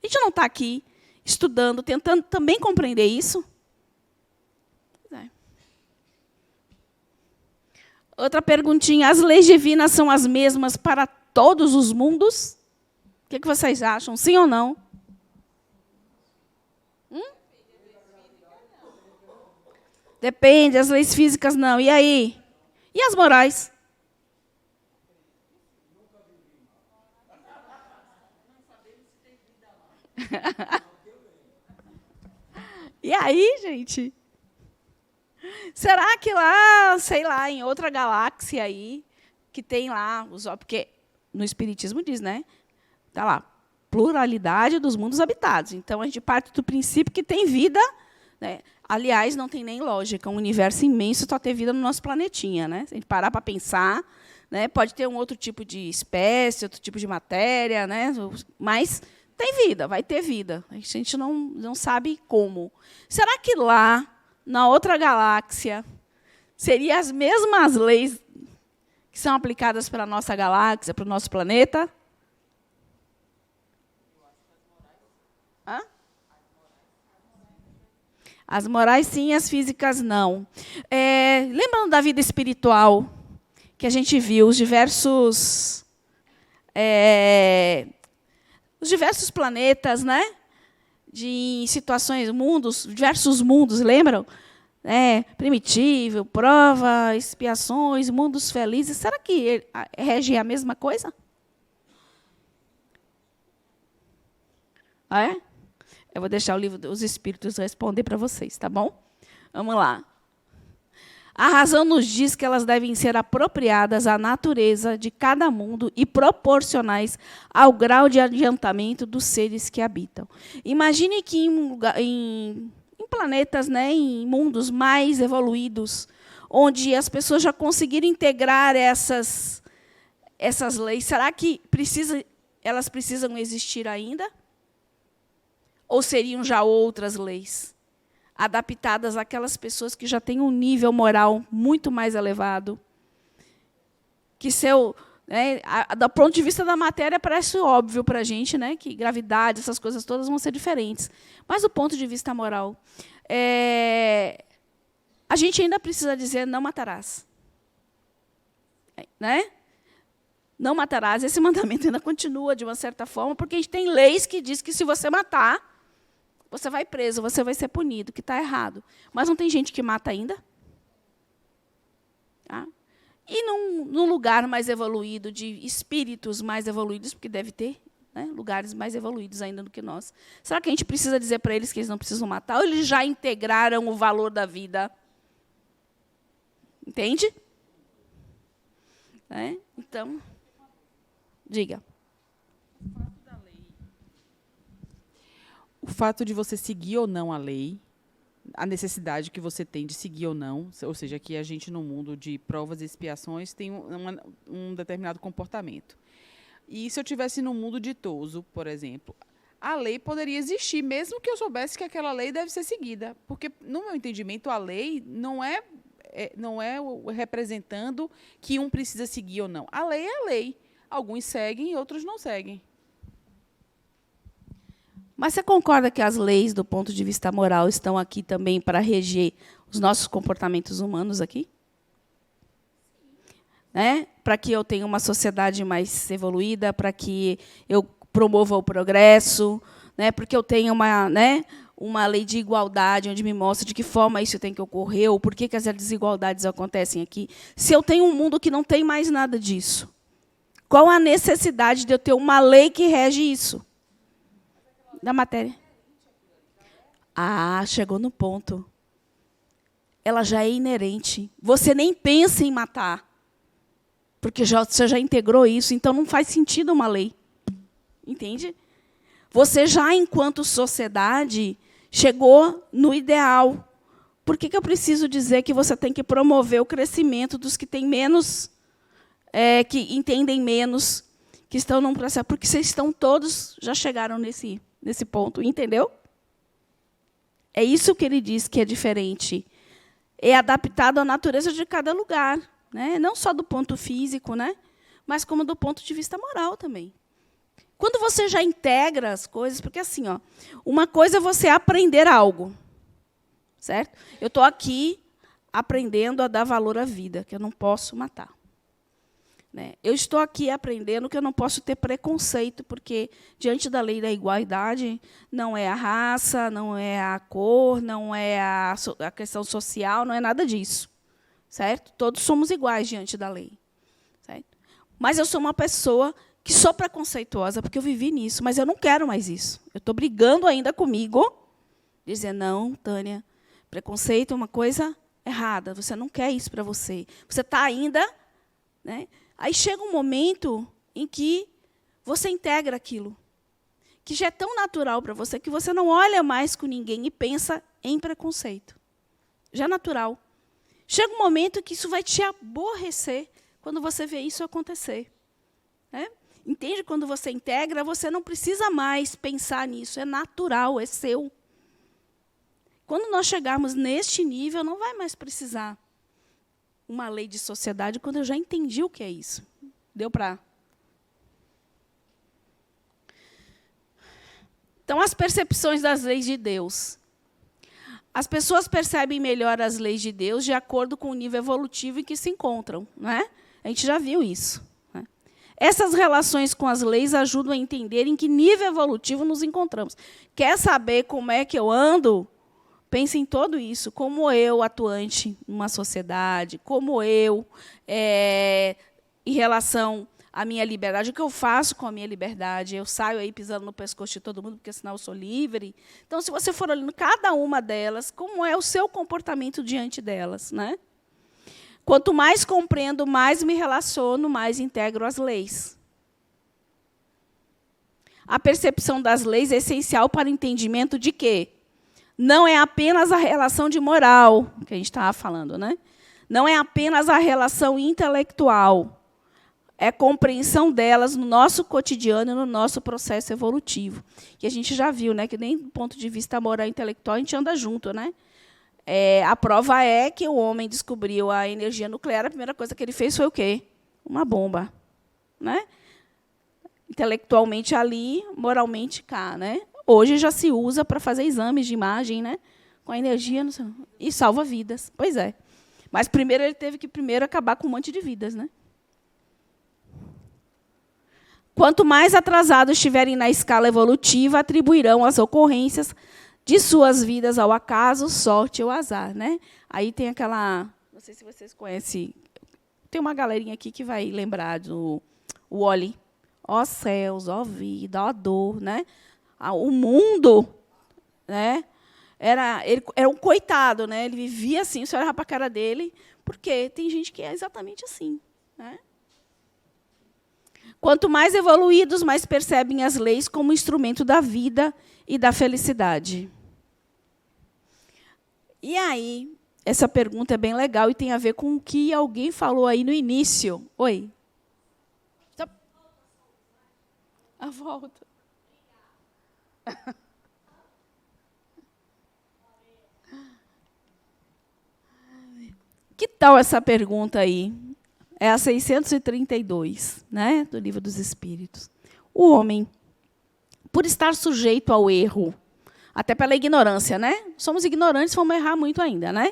A gente não está aqui estudando, tentando também compreender isso? Outra perguntinha. As leis divinas são as mesmas para todos os mundos? O que vocês acham? Sim ou não? Depende, as leis físicas não. E aí? E as morais? E aí, gente? Será que lá, sei lá, em outra galáxia aí, que tem lá, porque no Espiritismo diz, né? Está lá, pluralidade dos mundos habitados. Então, a gente parte do princípio que tem vida, né? Aliás, não tem nem lógica, um universo imenso só ter vida no nosso planetinha. Né? Se a gente parar para pensar, né? Pode ter um outro tipo de espécie, outro tipo de matéria, né? Mas tem vida, vai ter vida. A gente não sabe como. Será que lá, na outra galáxia, seriam as mesmas leis que são aplicadas para a nossa galáxia, para o nosso planeta? Hã? As morais, sim, as físicas, não. Lembram da vida espiritual, que a gente viu os diversos planetas, né? De situações, mundos, diversos mundos, lembram? Primitivo, prova, expiações, mundos felizes. Será que rege a mesma coisa? Eu vou deixar o livro dos Espíritos responder para vocês, tá bom? Vamos lá. A razão nos diz que elas devem ser apropriadas à natureza de cada mundo e proporcionais ao grau de adiantamento dos seres que habitam. Imagine que em planetas, né, em mundos mais evoluídos, onde as pessoas já conseguiram integrar essas leis, será que elas precisam existir ainda? Ou seriam já outras leis, adaptadas àquelas pessoas que já têm um nível moral muito mais elevado? Que do ponto de vista da matéria, parece óbvio para a gente, né, que gravidade, essas coisas todas vão ser diferentes. Mas, do ponto de vista moral, a gente ainda precisa dizer: não matarás. Né? Não matarás. Esse mandamento ainda continua, de uma certa forma, porque a gente tem leis que diz que, se você matar, você vai preso, você vai ser punido, que está errado. Mas não tem gente que mata ainda? Tá? E num lugar mais evoluído, de espíritos mais evoluídos, porque deve ter, né, lugares mais evoluídos ainda do que nós, será que a gente precisa dizer para eles que eles não precisam matar? Ou eles já integraram o valor da vida? Entende? Né? Então, diga. O fato de você seguir ou não a lei, a necessidade que você tem de seguir ou não, ou seja, que a gente no mundo de provas e expiações tem um determinado comportamento. E se eu tivesse no mundo ditoso, por exemplo, a lei poderia existir, mesmo que eu soubesse que aquela lei deve ser seguida. Porque, no meu entendimento, a lei não é representando que um precisa seguir ou não. A lei é a lei. Alguns seguem e outros não seguem. Mas você concorda que as leis, do ponto de vista moral, estão aqui também para reger os nossos comportamentos humanos aqui? Né? Para que eu tenha uma sociedade mais evoluída, para que eu promova o progresso, né? Porque eu tenha uma lei de igualdade, onde me mostra de que forma isso tem que ocorrer, ou por que as desigualdades acontecem aqui. Se eu tenho um mundo que não tem mais nada disso, qual a necessidade de eu ter uma lei que rege isso? Da matéria. Ah, chegou no ponto. Ela já é inerente. Você nem pensa em matar, porque você já integrou isso, então não faz sentido uma lei. Entende? Você já, enquanto sociedade, chegou no ideal. Por que eu preciso dizer que você tem que promover o crescimento dos que têm menos, que entendem menos, que estão num processo? Porque vocês estão todos, já chegaram nesse ponto, entendeu? É isso que ele diz que é diferente. É adaptado à natureza de cada lugar, né? Não só do ponto físico, né? Mas como do ponto de vista moral também. Quando você já integra as coisas, porque assim, uma coisa é você aprender algo, certo? Eu estou aqui aprendendo a dar valor à vida, que eu não posso matar. Né? Eu estou aqui aprendendo que eu não posso ter preconceito, porque, diante da lei da igualdade, não é a raça, não é a cor, não é a questão social, não é nada disso. Certo? Todos somos iguais diante da lei. Certo? Mas eu sou uma pessoa que sou preconceituosa, porque eu vivi nisso, mas eu não quero mais isso. Eu estou brigando ainda comigo, dizer, não, Tânia, preconceito é uma coisa errada, você não quer isso para você. Você está ainda... Né? Aí chega um momento em que você integra aquilo, que já é tão natural para você, que você não olha mais com ninguém e pensa em preconceito. Já é natural. Chega um momento que isso vai te aborrecer quando você vê isso acontecer. Né? Entende? Quando você integra, você não precisa mais pensar nisso. É natural, é seu. Quando nós chegarmos neste nível, não vai mais precisar uma lei de sociedade, quando eu já entendi o que é isso. Deu para... Então, as percepções das leis de Deus. As pessoas percebem melhor as leis de Deus de acordo com o nível evolutivo em que se encontram. Não é? A gente já viu isso. Né? Essas relações com as leis ajudam a entender em que nível evolutivo nos encontramos. Quer saber como é que eu ando? Pense em tudo isso. Como eu, atuante numa sociedade, como eu, em relação à minha liberdade, o que eu faço com a minha liberdade? Eu saio aí pisando no pescoço de todo mundo, porque senão eu sou livre. Então, se você for olhando cada uma delas, como é o seu comportamento diante delas? Né? Quanto mais compreendo, mais me relaciono, mais integro as leis. A percepção das leis é essencial para o entendimento de quê? Não é apenas a relação de moral, que a gente estava falando, né? Não é apenas a relação intelectual. É a compreensão delas no nosso cotidiano e no nosso processo evolutivo. Que a gente já viu, né? Que nem do ponto de vista moral e intelectual a gente anda junto. Né? A prova é que o homem descobriu a energia nuclear, a primeira coisa que ele fez foi o quê? Uma bomba. Né? Intelectualmente ali, moralmente cá. Né? Hoje já se usa para fazer exames de imagem, né? Com a energia e salva vidas. Pois é. Mas primeiro ele teve que acabar com um monte de vidas. Né? Quanto mais atrasados estiverem na escala evolutiva, atribuirão as ocorrências de suas vidas ao acaso, sorte ou azar. Né? Aí tem aquela... Não sei se vocês conhecem... Tem uma galerinha aqui que vai lembrar do Wall-E. Ó céus, ó vida, ó dor, né? O mundo, né, ele era um coitado, né? Ele vivia assim, você olhava para a cara dele, porque tem gente que é exatamente assim. Né? Quanto mais evoluídos, mais percebem as leis como instrumento da vida e da felicidade. E aí, essa pergunta é bem legal e tem a ver com o que alguém falou aí no início. Oi. A volta. Que tal essa pergunta aí? É a 632, né, do Livro dos Espíritos. O homem, por estar sujeito ao erro, até pela ignorância, né? Somos ignorantes, vamos errar muito ainda, né?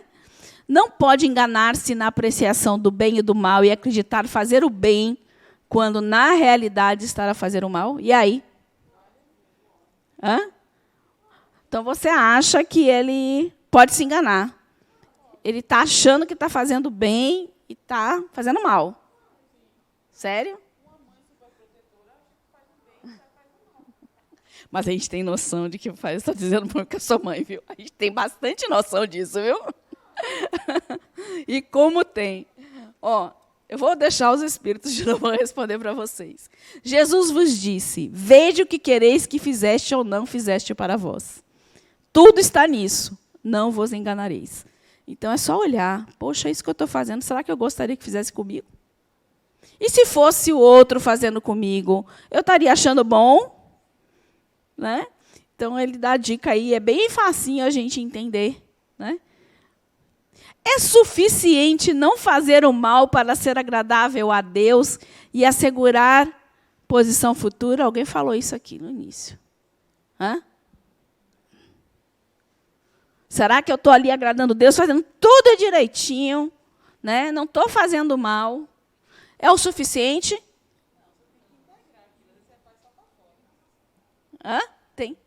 Não pode enganar-se na apreciação do bem e do mal e acreditar fazer o bem, quando, na realidade, estará a fazer o mal. E aí? Hã? Então, você acha que ele pode se enganar. Ele está achando que está fazendo bem e está fazendo mal. Sério? Mas a gente tem noção de que faz. Estou dizendo porque eu sou mãe, viu? A gente tem bastante noção disso, viu? E como tem. Ó, eu vou deixar os espíritos de novo responder para vocês. Jesus vos disse: vede o que quereis que fizeste ou não fizeste para vós. Tudo está nisso. Não vos enganareis. Então é só olhar. Poxa, isso que eu estou fazendo, será que eu gostaria que fizesse comigo? E se fosse o outro fazendo comigo, eu estaria achando bom? Né? Então, ele dá a dica aí, é bem facinho a gente entender. Né? É suficiente não fazer o mal para ser agradável a Deus e assegurar posição futura? Alguém falou isso aqui no início. Hã? Será que eu estou ali agradando Deus, fazendo tudo direitinho? Né? Não estou fazendo mal? É o suficiente? Hã? Tem.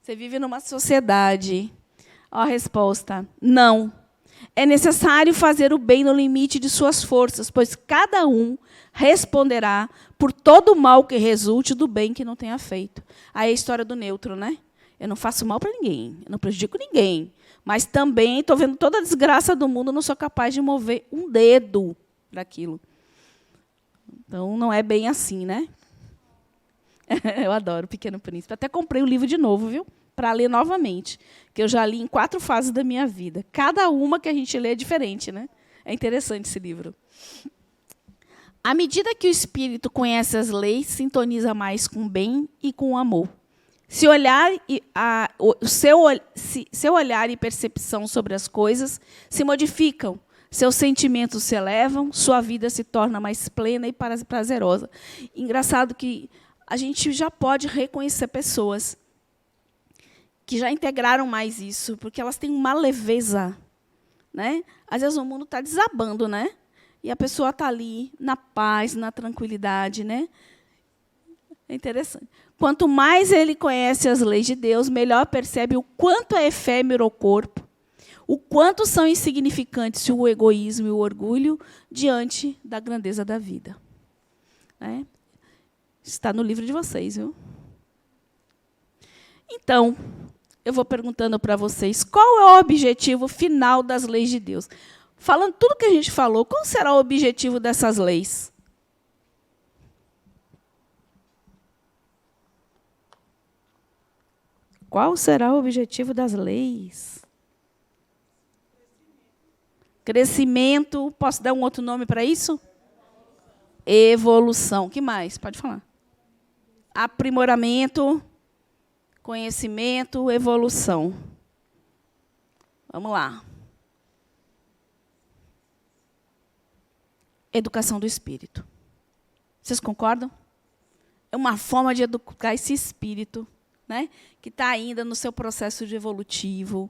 Você vive numa sociedade. Ó, a resposta: não. É necessário fazer o bem no limite de suas forças, pois cada um responderá por todo o mal que resulte do bem que não tenha feito. Aí é a história do neutro, né? Eu não faço mal para ninguém, eu não prejudico ninguém, mas também estou vendo toda a desgraça do mundo, não sou capaz de mover um dedo para aquilo. Então, não é bem assim, né? Eu adoro Pequeno Príncipe. Até comprei o livro de novo, viu? Para ler novamente, que eu já li em 4 fases da minha vida. Cada uma que a gente lê é diferente, né? É interessante esse livro. À medida que o espírito conhece as leis, sintoniza mais com o bem e com o amor. Seu olhar e percepção sobre as coisas se modificam, seus sentimentos se elevam, sua vida se torna mais plena e prazerosa. Engraçado que a gente já pode reconhecer pessoas que já integraram mais isso, porque elas têm uma leveza. Né? Às vezes o mundo está desabando, né? E a pessoa está ali, na paz, na tranquilidade. Né? É interessante. Quanto mais ele conhece as leis de Deus, melhor percebe o quanto é efêmero o corpo, o quanto são insignificantes o egoísmo e o orgulho diante da grandeza da vida. Né? Está no livro de vocês, viu? Então, eu vou perguntando para vocês, qual é o objetivo final das leis de Deus? Falando tudo que a gente falou, qual será o objetivo dessas leis? Qual será o objetivo das leis? Crescimento. Posso dar um outro nome para isso? Evolução. O que mais? Pode falar. Aprimoramento, conhecimento, evolução. Vamos lá. Educação do espírito. Vocês concordam? É uma forma de educar esse espírito, né, que está ainda no seu processo de evolutivo,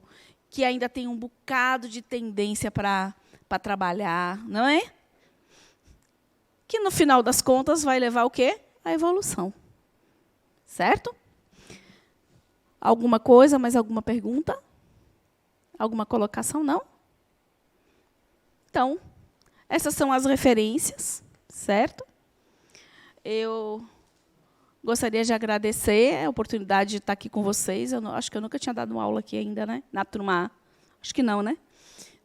que ainda tem um bocado de tendência para trabalhar, não é? Que, no final das contas, vai levar o quê? A evolução. Certo? Alguma coisa, mais alguma pergunta? Alguma colocação? Não? Então, essas são as referências, certo? Eu gostaria de agradecer a oportunidade de estar aqui com vocês. Acho que eu nunca tinha dado uma aula aqui ainda, né? Na turma A. Acho que não, né?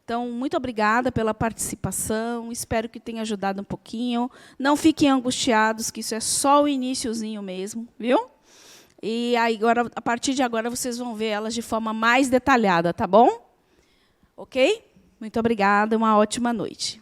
Então, muito obrigada pela participação. Espero que tenha ajudado um pouquinho. Não fiquem angustiados, que isso é só o iniciozinho mesmo, viu? E aí, agora, a partir de agora, vocês vão ver elas de forma mais detalhada, tá bom? Ok? Muito obrigada, uma ótima noite.